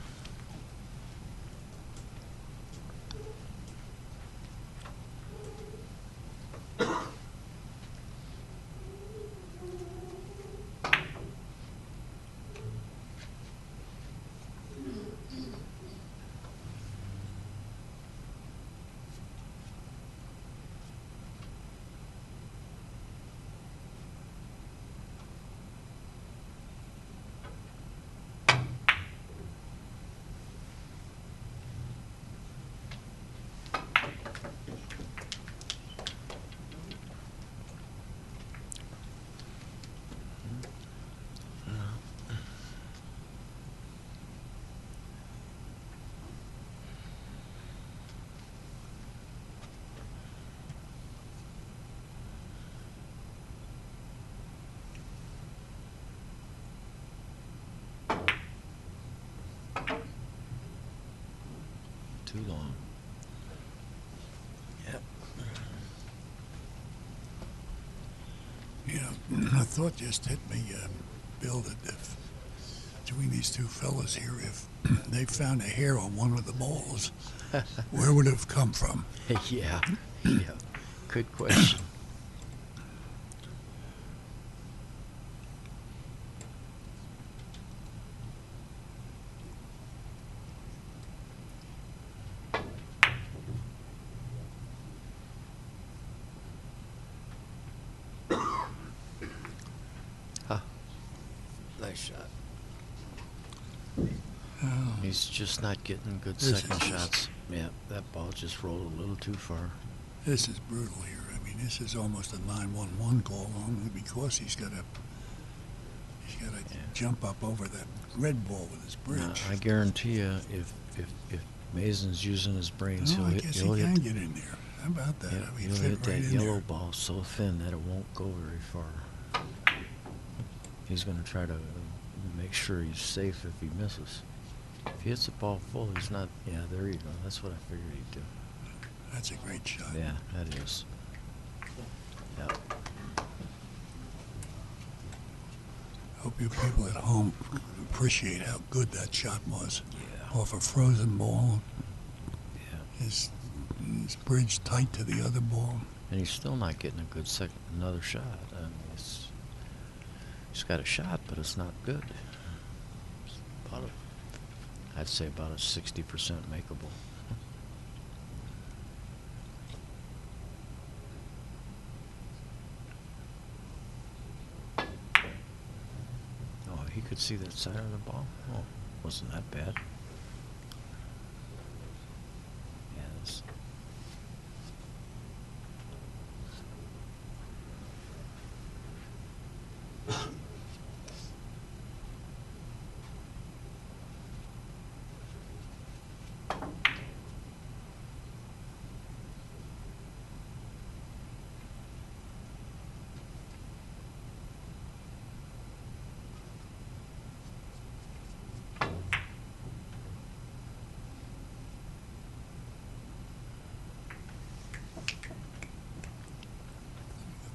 Too long. Yep. You know, a thought just hit me, Bill, that if between these two fellas here, if they found a hair on one of the balls, where would it have come from? Yeah. Yeah. Good question. Huh. Nice shot. Oh, He's just not getting good This second is just- shots. Yeah, that ball just rolled a little too far. this is brutal here. I mean, this is almost a 911 call only because he's got to Yeah. jump up over that red ball with his bridge. I guarantee you, if Mazin's using his brains, No, I guess he he'll can hit, get in there. How about that? yeah, I mean, he'll fit hit right that in yellow there. ball so thin that it won't go very far. He's going to try to make sure he's safe if he misses. If he hits the ball full, he's not. Yeah, there you go. That's what I figured he'd do. That's a great shot. Yeah, that is. Yep. Hope you people at home appreciate how good that shot was. Yeah. Off a frozen ball, Yeah. his bridge tight to the other ball. And he's still not getting a good another shot. I mean, he's got a shot, but it's not good. It's about I'd say about a 60% makeable. Oh, he could see that side of the ball. Oh, wasn't that bad. Yeah, that's...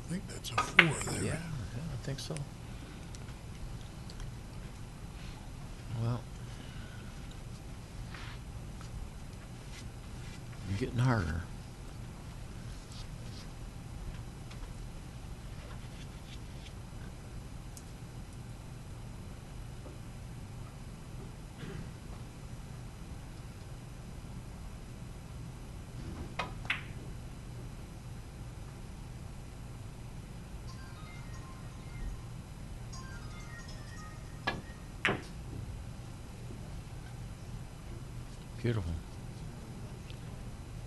I think that's a 4 there. Yeah, I think so. Well, you're getting harder. Beautiful.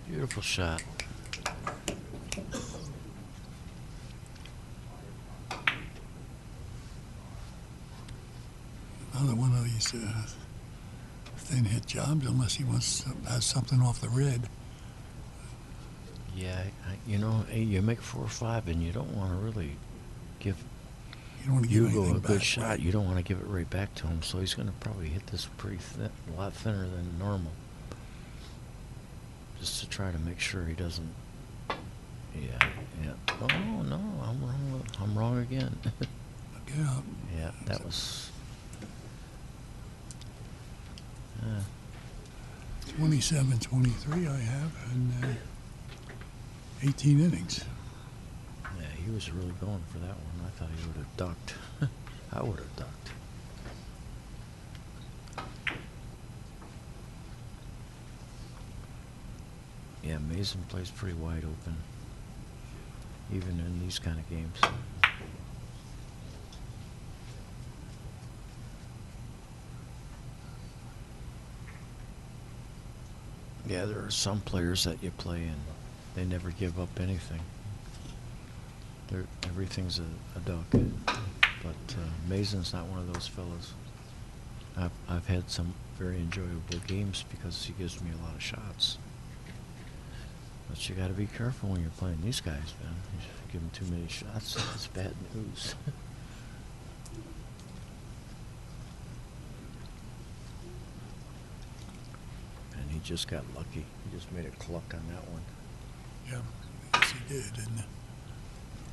Beautiful shot. Another one of these thin hit jobs, unless he wants to have something off the red. Yeah, you know, hey, you make 4 or 5, and you don't want to really give You don't want to give Hugo anything a good back, shot. right? You don't want to give it right back to him, so he's going to probably hit this pretty thin, a lot thinner than normal, just to try to make sure he doesn't. Yeah. Oh no, I'm wrong. I'm wrong again. Yeah. Yeah, that was. 27-23 I have, and 18 innings. Yeah, he was really going for that one. I thought he would have ducked. I would have ducked. Yeah, Mazin plays pretty wide open, even in these kind of games. Yeah, there are some players that you play and they never give up anything. Everything's a duck. But Mazin's not one of those fellas. I've had some very enjoyable games because he gives me a lot of shots. But you got to be careful when you're playing these guys, man. You give them too many shots, it's bad news. And he just got lucky. He just made a cluck on that one. Yeah, yes he did. And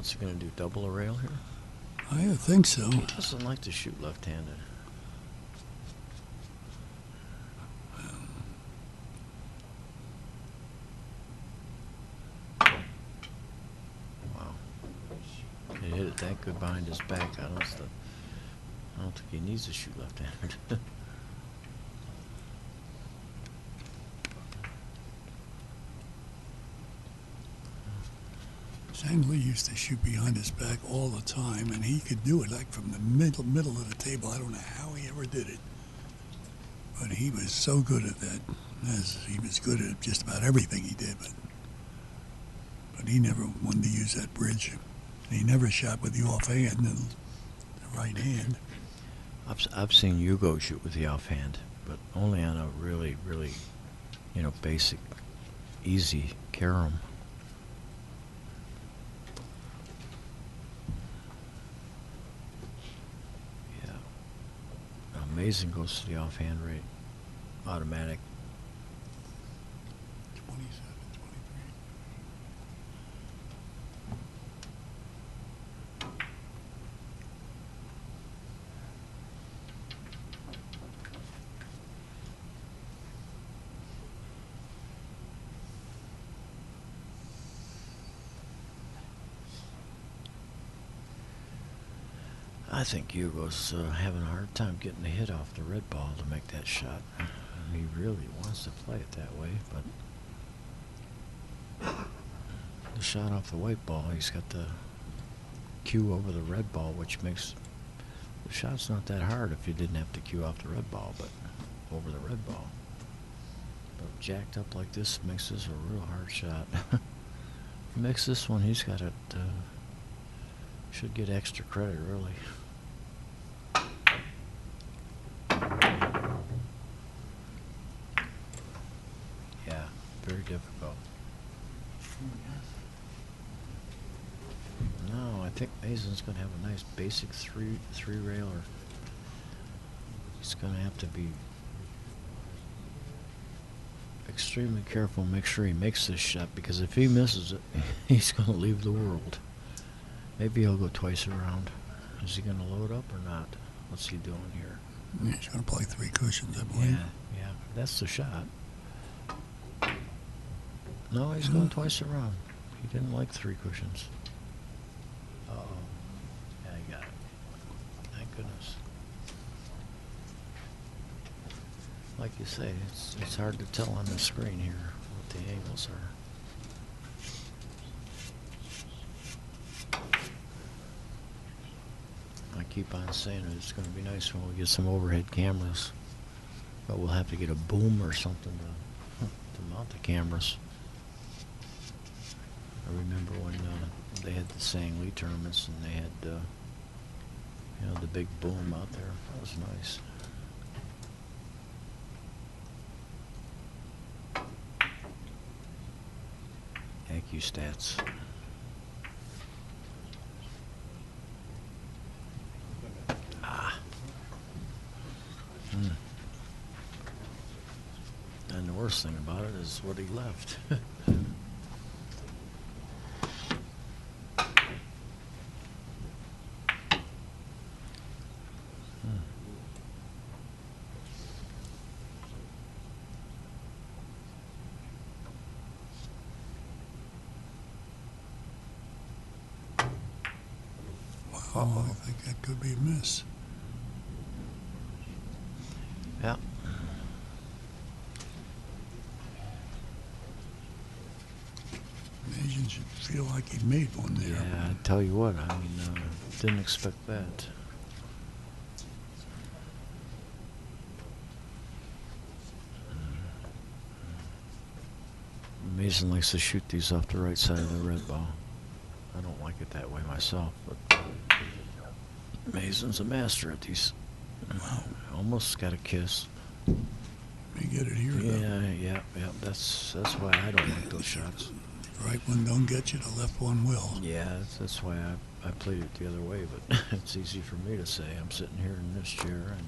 What's he going to do, double a rail here? I think so. He doesn't like to shoot left-handed. Wow. He hit it that good behind his back. I don't think he needs to shoot left-handed. Sang Lee used to shoot behind his back all the time, and he could do it like from the middle of the table. I don't know how he ever did it, but he was so good at that. As he was good at just about everything he did, but he never wanted to use that bridge. He never shot with the offhand and the right hand. I've seen Hugo shoot with the offhand, but only on a really, basic, easy carom. Yeah. Amazing goes to the offhand rate. Automatic. 27, 23. I think Hugo's having a hard time getting a hit off the red ball to make that shot. he really wants to play it that way, but the shot off the white ball, he's got the cue over the red ball, which makes the shot's not that hard if you didn't have to cue off the red ball, but over the red ball. But jacked up like this makes this a real hard shot. He makes this one, he's got it, should get extra credit, really. Yeah, very difficult. No, I think Mazin's going to have a nice basic three railer. He's going to have to be extremely careful, make sure he makes this shot, because if he misses it, he's going to leave the world. Maybe he'll go twice around. Is he going to load up or not? What's he doing here? He's going to play 3 cushions, I believe. Yeah, that's the shot. No, he's going twice around. He didn't like 3 cushions. Uh-oh. Yeah, he got it. Thank goodness. Like you say, it's hard to tell on the screen here what the angles are. I keep on saying it's going to be nice when we get some overhead cameras, but we'll have to get a boom or something to mount the cameras. I remember when they had the Sang Lee tournaments and they had you know, the big boom out there. That was nice. AccuStats. And the worst thing about it is what he left. Wow, I think that could be a miss. Yeah. Mazin should feel like he made one there. Yeah, I tell you what, I mean, didn't expect that. Mazin likes to shoot these off the right side of the red ball. I don't like it that way myself, but Mazin's a master at these. Wow. Almost got a kiss. May get it here, though. Yeah. That's why I don't like those shots. The right one don't get you, the left one will. Yeah, that's why I played it the other way, but it's easy for me to say. I'm sitting here in this chair and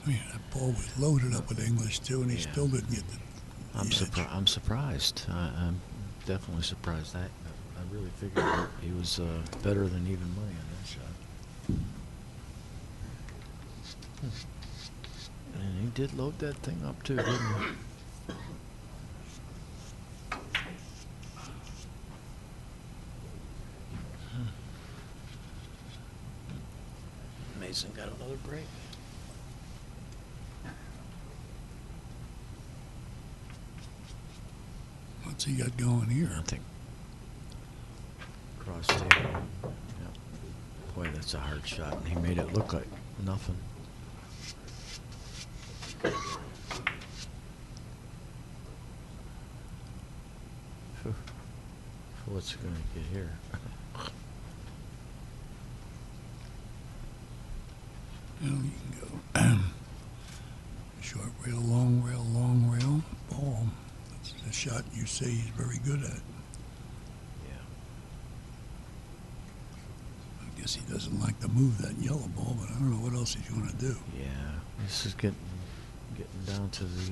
I mean, that ball was loaded up with English, too, and he Yeah. still didn't get the I'm edge. I'm surprised. I'm definitely surprised. I really figured he was better than even money on that shot. And he did load that thing up too, didn't he? Mazin got another break. Let's he got going here? I think cross table. Yeah. Boy, that's a hard shot. He made it look like nothing. Phew. What's he gonna get here? You know, you can go short rail, long rail, ball. That's the shot you say he's very good at. Yeah. I guess he doesn't like to move that yellow ball, but I don't know what else he's going to do. Yeah. This is getting down to the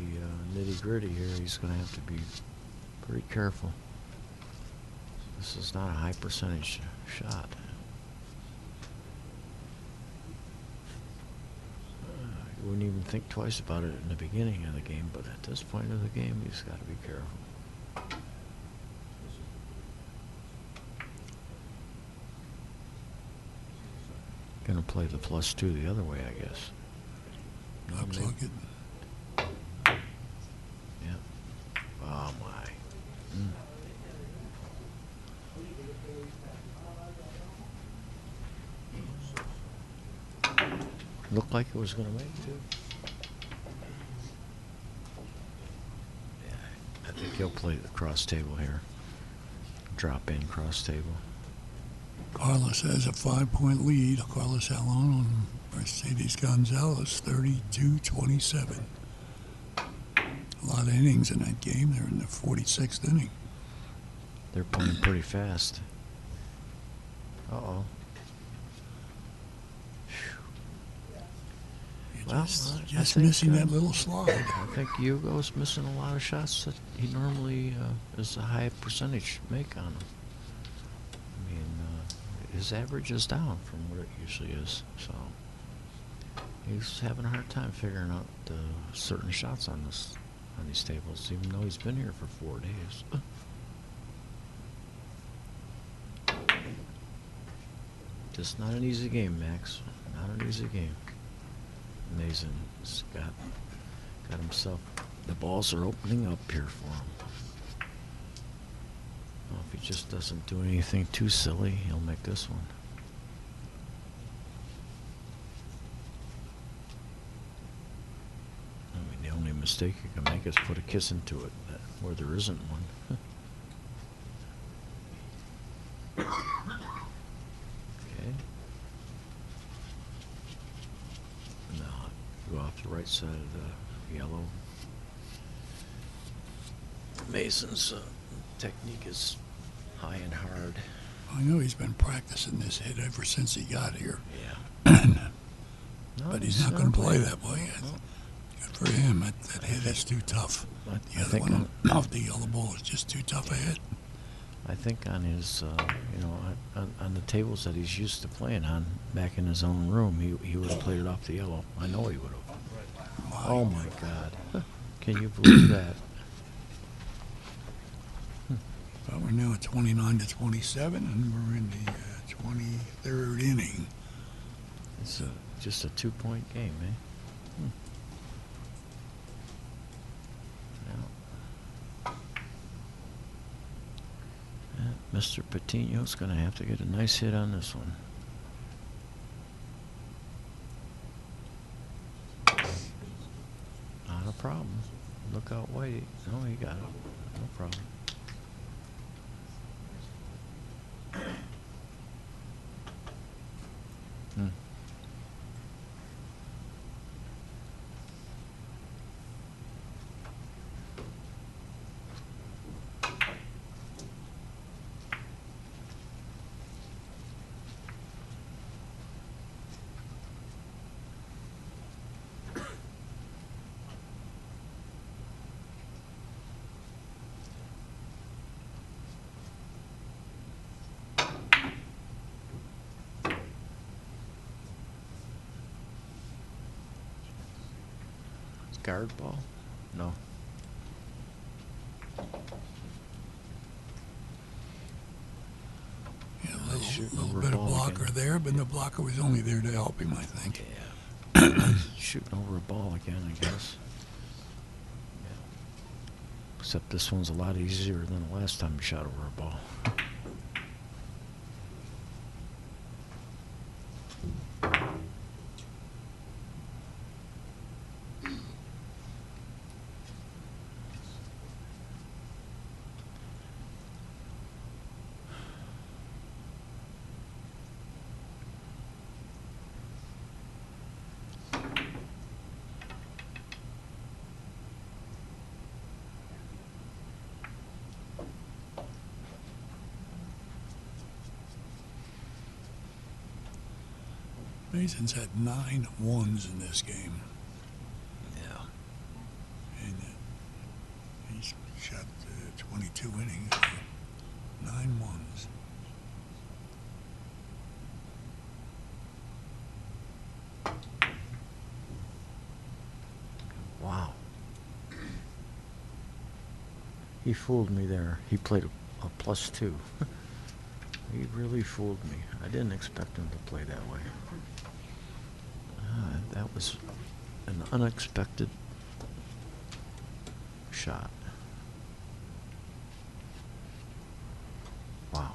nitty gritty here. He's gonna have to be pretty careful. This is not a high percentage shot. You wouldn't even think twice about it in the beginning of the game, but at this point of the game, he's got to be careful. Gonna play the +2 the other way, I guess. Looks like it. Yeah. Oh my. Looked like it was going to make too. Yeah, I think he'll play the cross table here. Drop in cross table. Carlos has a 5-point lead. Carlos Alon on Mercedes Gonzalez, 32-27. A lot of innings in that game. They're in the 46th inning. They're playing pretty fast. Uh-oh. Well, Just I think, missing that little slide. I think Hugo's missing a lot of shots that he normally is a high percentage make on them. I mean, his average is down from what it usually is, so he's having a hard time figuring out certain shots on these tables, even though he's been here for 4 days. Just not an easy game, Max. Not an easy game. Mazin's got himself. The balls are opening up here for him. Well, if he just doesn't do anything too silly, he'll make this one. I mean, the only mistake you can make is put a kiss into it where there isn't one. Go off the right side of the yellow. Mason's technique is high and hard. I know he's been practicing this hit ever since he got here. Yeah. No, But he's not going to play that way. Good for him. That hit is too tough. The other one off the yellow ball is just too tough a hit. I think on his, on the tables that he's used to playing on back in his own room, he would have played it off the yellow. I know he would have. Oh my God! Can you believe that? Well, we're now at 29-27, and we're in the 23rd inning. It's just a 2-point game, eh? Mr. Patino's going to have to get a nice hit on this one. Not a problem. Look out, Whitey. No, he got it. No problem. Guard ball? No. Yeah, a little bit of blocker again. there, but the blocker was only there to help him, I think. Yeah. Shooting over a ball again, I guess. Yeah. Except this one's a lot easier than the last time he shot over a ball. Mazin's had 9 ones in this game, Yeah. and he's shot 22 innings, 9 ones. Wow. He fooled me there. He played a +2. He really fooled me. I didn't expect him to play that way. That was an unexpected shot. Wow.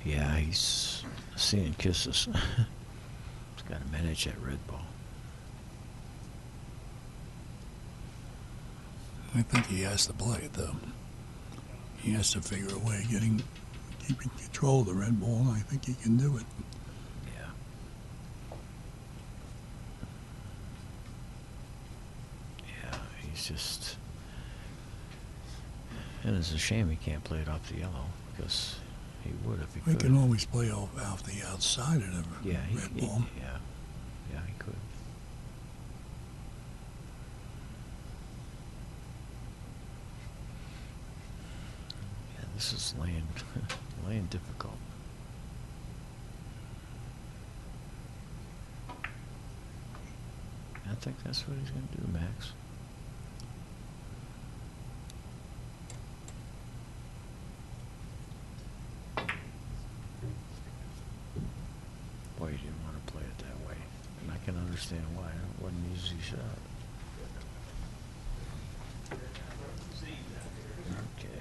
Yeah, he's seeing kisses. He's got to manage that red ball. I think he has to play it, though. He has to figure a way of keeping control of the red ball, and I think he can do it. Yeah. Yeah, he's just... And it's a shame he can't play it off the yellow, because he would if he He could. can always play off the outside of the Yeah, red ball. Yeah, he could. Yeah, this is laying difficult. I think that's what he's going to do, Max. Boy, you didn't want to play it that way. And I can understand why. It wasn't an easy shot. Okay.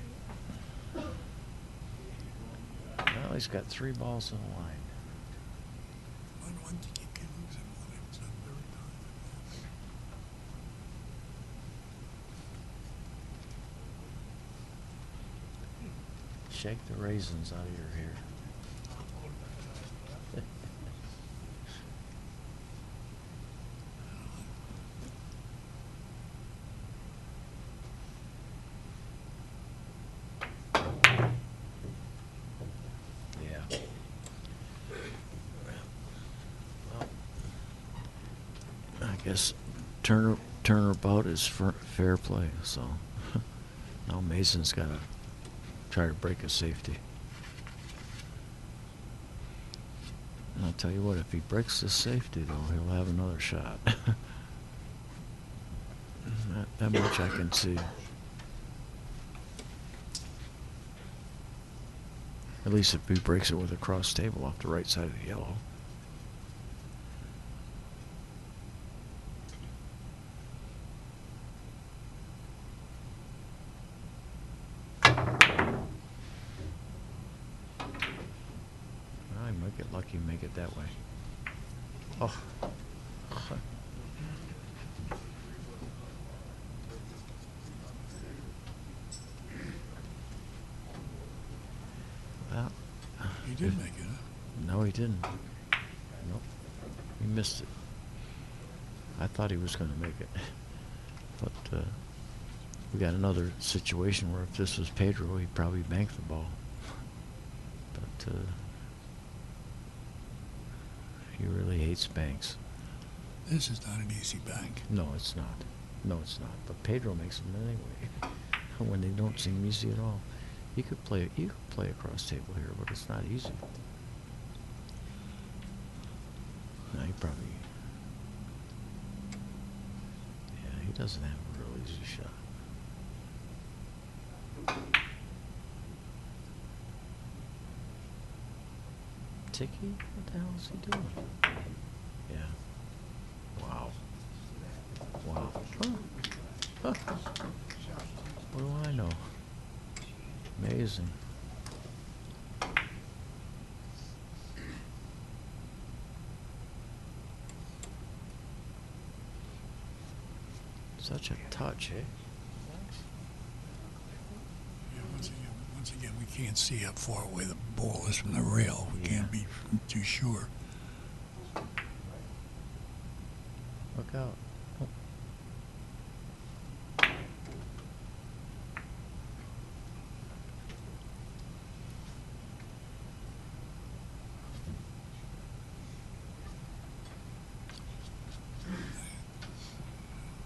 Well, he's got 3 balls in the line. One to keep losing one. It's the third time. Shake the raisins out of your hair. Yeah. Well, I guess turnabout is fair play, so now Mason's got to try to break a safety. And I'll tell you what, if he breaks this safety, though, he'll have another shot. that much I can see. At least if he breaks it with a cross table off the right side of the yellow. I might get lucky and make it that way. Oh. Well, He did make it, huh? no, he didn't. Nope. He missed it. I thought he was going to make it. But we got another situation where if this was Pedro, he'd probably bank the ball. But he really hates banks. This is not an easy bank. No, it's not. No, it's not. But Pedro makes them anyway. When they don't seem easy at all. You could play across table here, but it's not easy. No, he probably. Yeah, he doesn't have a real easy shot. Tiki? What the hell is he doing? Yeah. Wow. Wow. Huh. Huh. What do I know? Amazing. Such a touch, eh? Yeah, once again, we can't see how far away the ball is from the rail. We can't be too sure. Look out. Oh.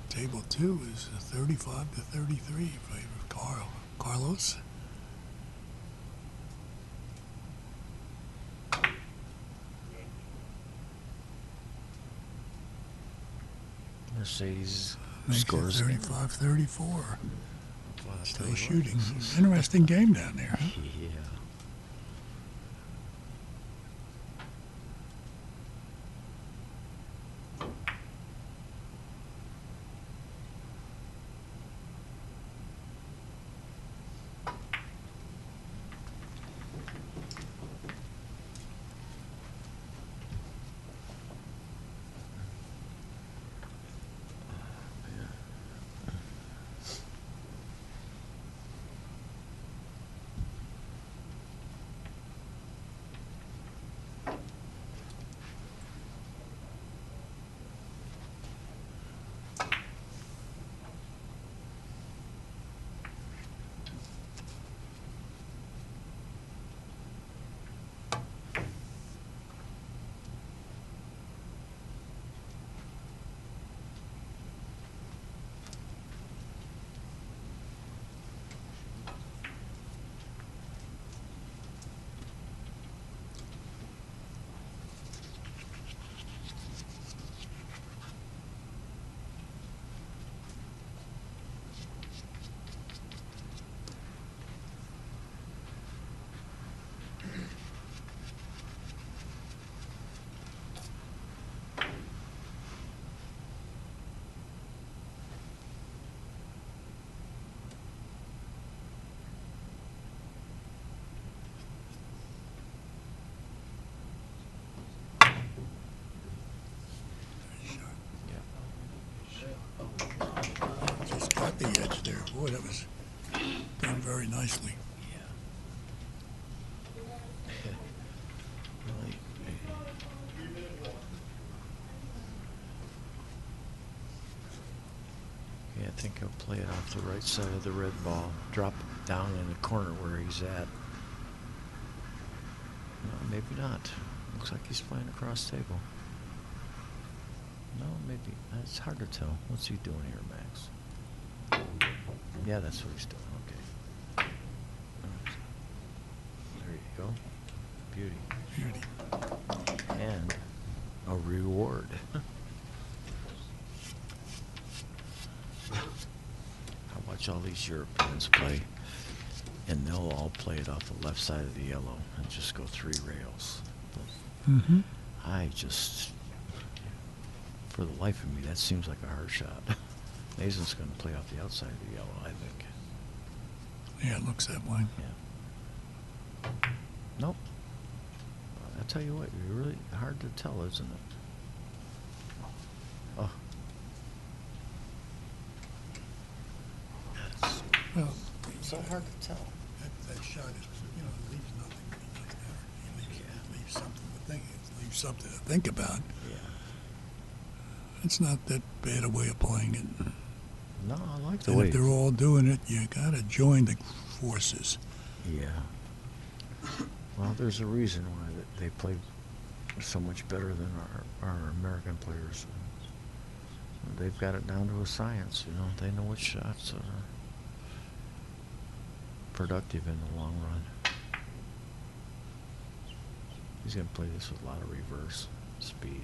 Table 2 is 35 to 33 in favor of Carlos. Mercedes Makes scores it again. 35-34. Well, I'll tell Still you what, shooting. this is- Interesting game down there. Huh? Yeah. Just got the edge there. Boy, that was done very nicely. Really. Yeah, I think he'll play it off the right side of the red ball. Drop it down in the corner where he's at. No, maybe not. Looks like he's playing across table. No, maybe. It's hard to tell. What's he doing here, Max? Yeah, that's what he's doing. Okay. There you go. Beauty. Beauty. And a reward. I watch all these Europeans play, and they'll all play it off the left side of the yellow and just go 3 rails. Mm-hmm. I just, for the life of me, that seems like a hard shot. Mazin's going to play off the outside of the yellow, I think. Yeah, it looks that way. Yeah. Nope. I tell you what, you're really hard to tell, isn't it? Oh. Yes. Well, So hard to tell. that shot is, leaves nothing to be done there. It leaves something to think. It leaves something to think about. Yeah. It's not that bad a way of playing it. No, I like the And way. if they're all doing it, you gotta join the forces. Yeah. Well, there's a reason why they play so much better than our American players. They've got it down to a science, you know. They know which shots are productive in the long run. He's going to play this with a lot of reverse speed.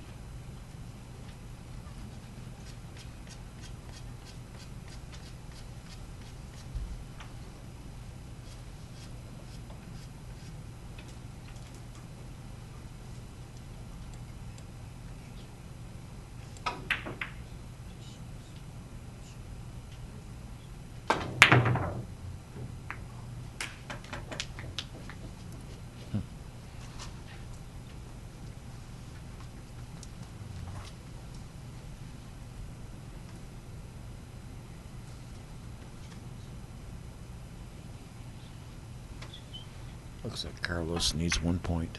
Looks like Carlos needs 1 point.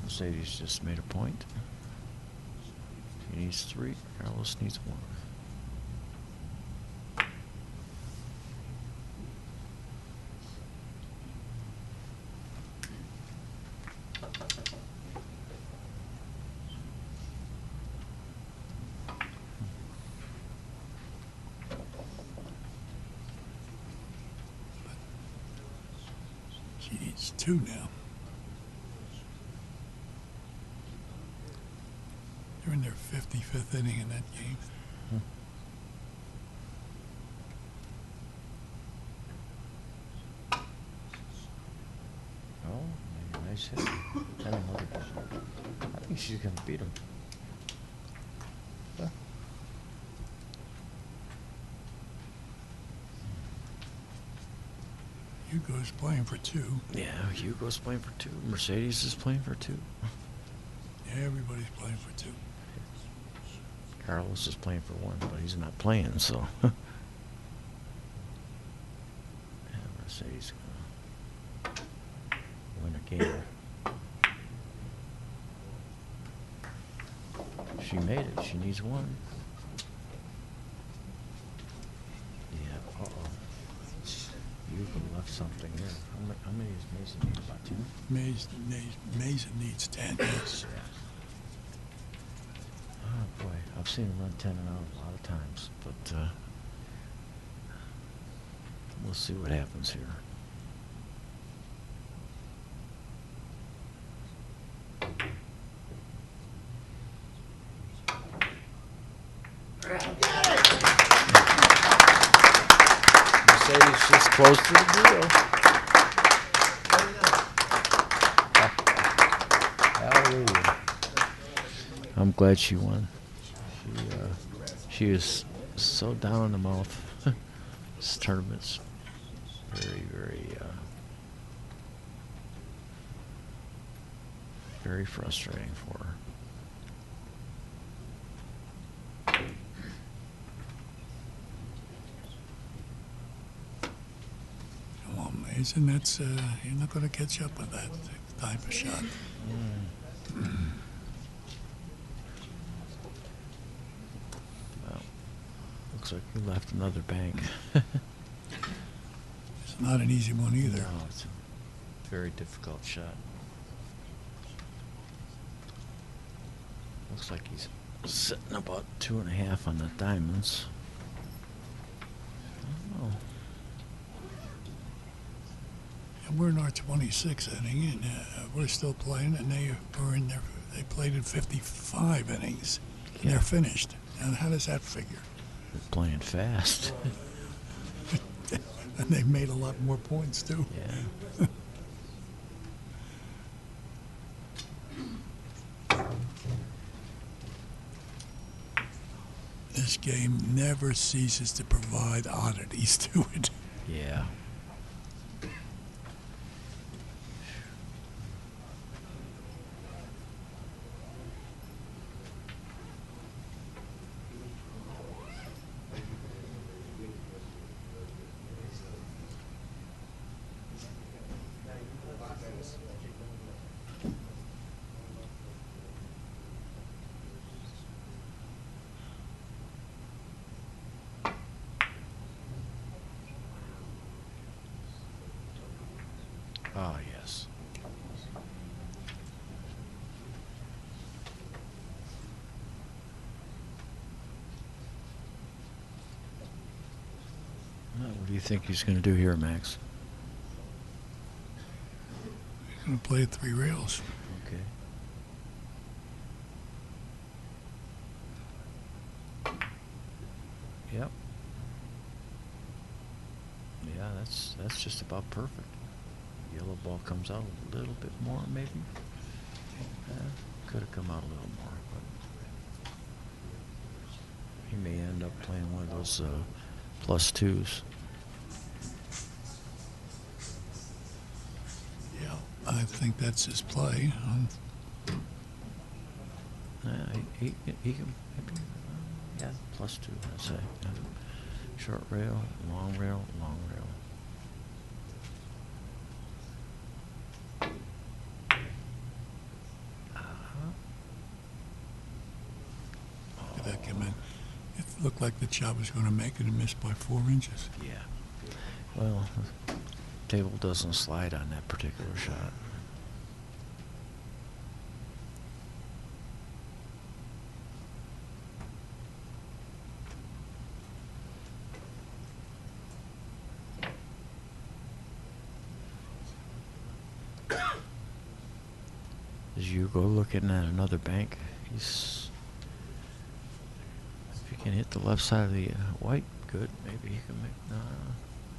Mercedes just made a point. He needs 3. Carlos needs 1. She needs 2 now. They're in their 55th inning in that game. Oh, maybe a nice hit. And another ball. I think she's going to beat him. Yeah. Hugo's playing for 2. Yeah, Hugo's playing for 2. Mercedes is playing for 2. Yeah, everybody's playing for 2. Carlos is playing for 1, but he's not playing, so. Yeah, Mercedes gonna win a game. She made it. She needs 1. Yeah. Uh-oh. Hugo left something here. How many is Mazin need? About 2? Mazin needs 10. Yes. Yeah. Oh boy, I've seen him run 10 and out a lot of times, but we'll see what happens here. Mercedes just close to the deal. Hallelujah. I'm glad she won. She is so down in the mouth. This tournament's very frustrating for her. Come on, Mazin. That's you're not going to catch up with that type of shot. Well, looks like you left another bank. It's not an easy one either. No, it's a very difficult shot. Looks like he's sitting about 2.5 on the diamonds. I don't know. And we're in our 26th inning, and we're still playing, and they played in 55 innings, and Yeah. they're finished. Now, how does that figure? They're playing fast. And they've made a lot more points, too. Yeah. This game never ceases to provide oddities to it. Yeah. do you think he's going to do here, Max? He's going to play at 3 rails. Okay. Yep. Yeah, that's just about perfect. Yellow ball comes out a little bit more, maybe. Could have come out a little more, but he may end up playing one of those +2s. Yeah, I think that's his play. He can maybe, yeah, +2, I'd say. Yeah. Short rail, long rail, long rail. Look at that come in. It looked like the chop was going to make it and missed by 4 inches. Yeah. Well, the table doesn't slide on that particular shot. Is Hugo looking at another bank? If he can hit the left side of the white, good. Maybe he can make.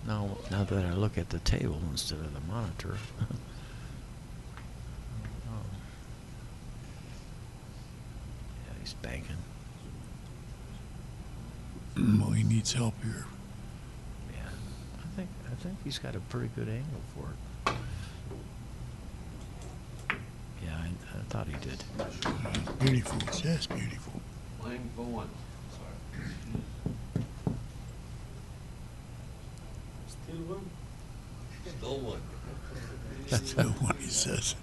No, now that I look at the table instead of the monitor. Oh. Yeah, he's banking. Well, he needs help here. Yeah, I think he's got a pretty good angle for it. Yeah, I thought he did. Beautiful, just beautiful. Line going. Still one. Still one. Still what he says.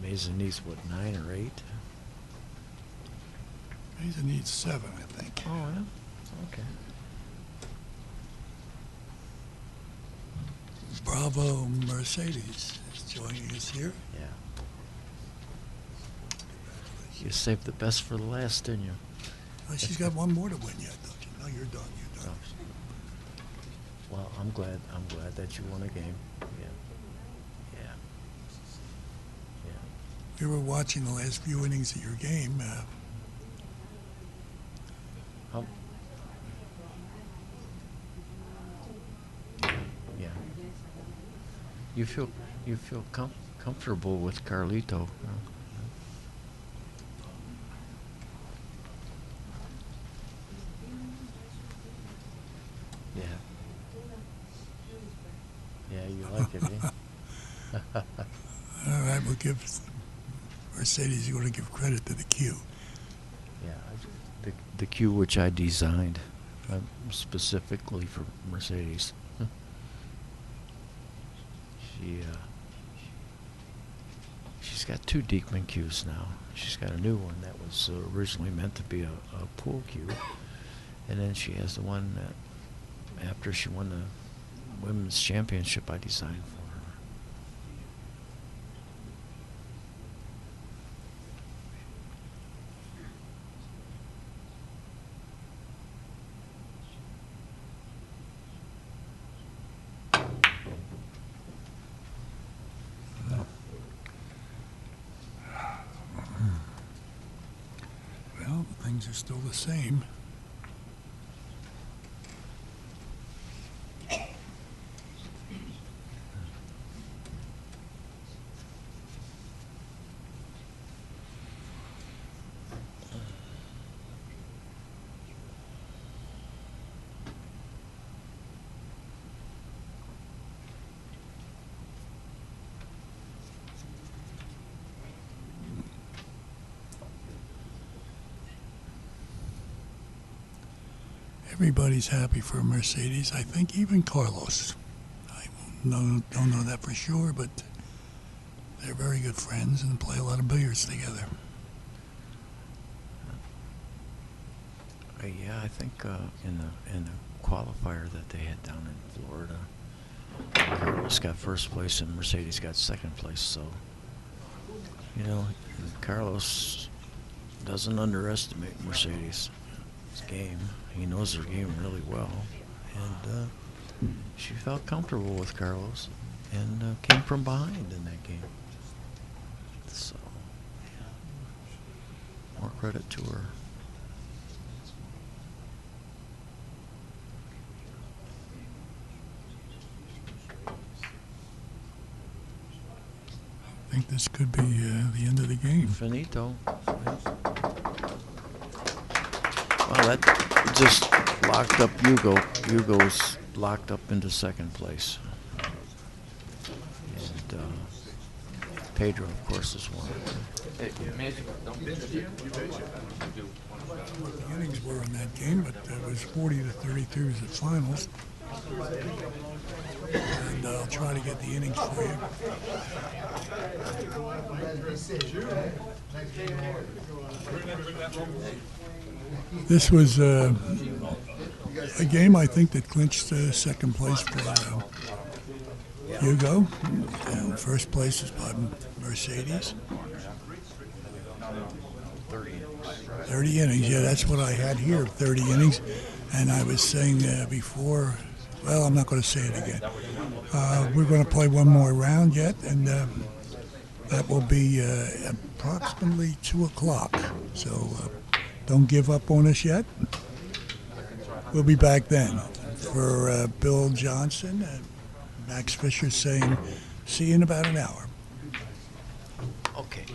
Mazin needs what, 9 or 8? He needs 7, I think. Oh yeah. Okay. Bravo Mercedes is joining us here. Yeah. You saved the best for the last, didn't you? Oh, she's got one more to win yet, don't you? No, you're done. You're done. Well, I'm glad that you won a game. Yeah. Yeah. Yeah. We were watching the last few innings of your game. Yeah. You feel comfortable with Carlito. Yeah. Yeah, you like it, eh? All right, we'll give Mercedes, you want to give credit to the cue. Yeah, the cue which I designed specifically for Mercedes. She's got 2 Diekman cues now. She's got a new one that was originally meant to be a pool cue, and then she has the one that after she won the women's championship I designed for her. Well, things are still the same. everybody's happy for Mercedes. I think even Carlos. I don't know that for sure, but they're very good friends and play a lot of billiards together. Yeah, I think in the qualifier that they had down in Florida, Carlos got first place and Mercedes got second place. So, you know, Carlos doesn't underestimate Mercedes' game. He knows their game really well, and she felt comfortable with Carlos and came from behind in that game. So, more credit to her. I think this could be the end of the game. Finito. Well, that just locked up Hugo. Hugo's locked up into second place. And Pedro, of course, is one. What the innings were in that game, but it was 40-32 was the finals. And I'll try to get the innings for you. This was a game I think that clinched second place for Hugo. And first place is by Mercedes. 30 innings, yeah, that's what I had here, 30 innings. And I was saying before, well, I'm not going to say it again. We're going to play one more round yet, and that will be approximately 2 o'clock. So don't give up on us yet. We'll be back then. For Bill Johnson, Max Fisher saying, see you in about an hour. Okay.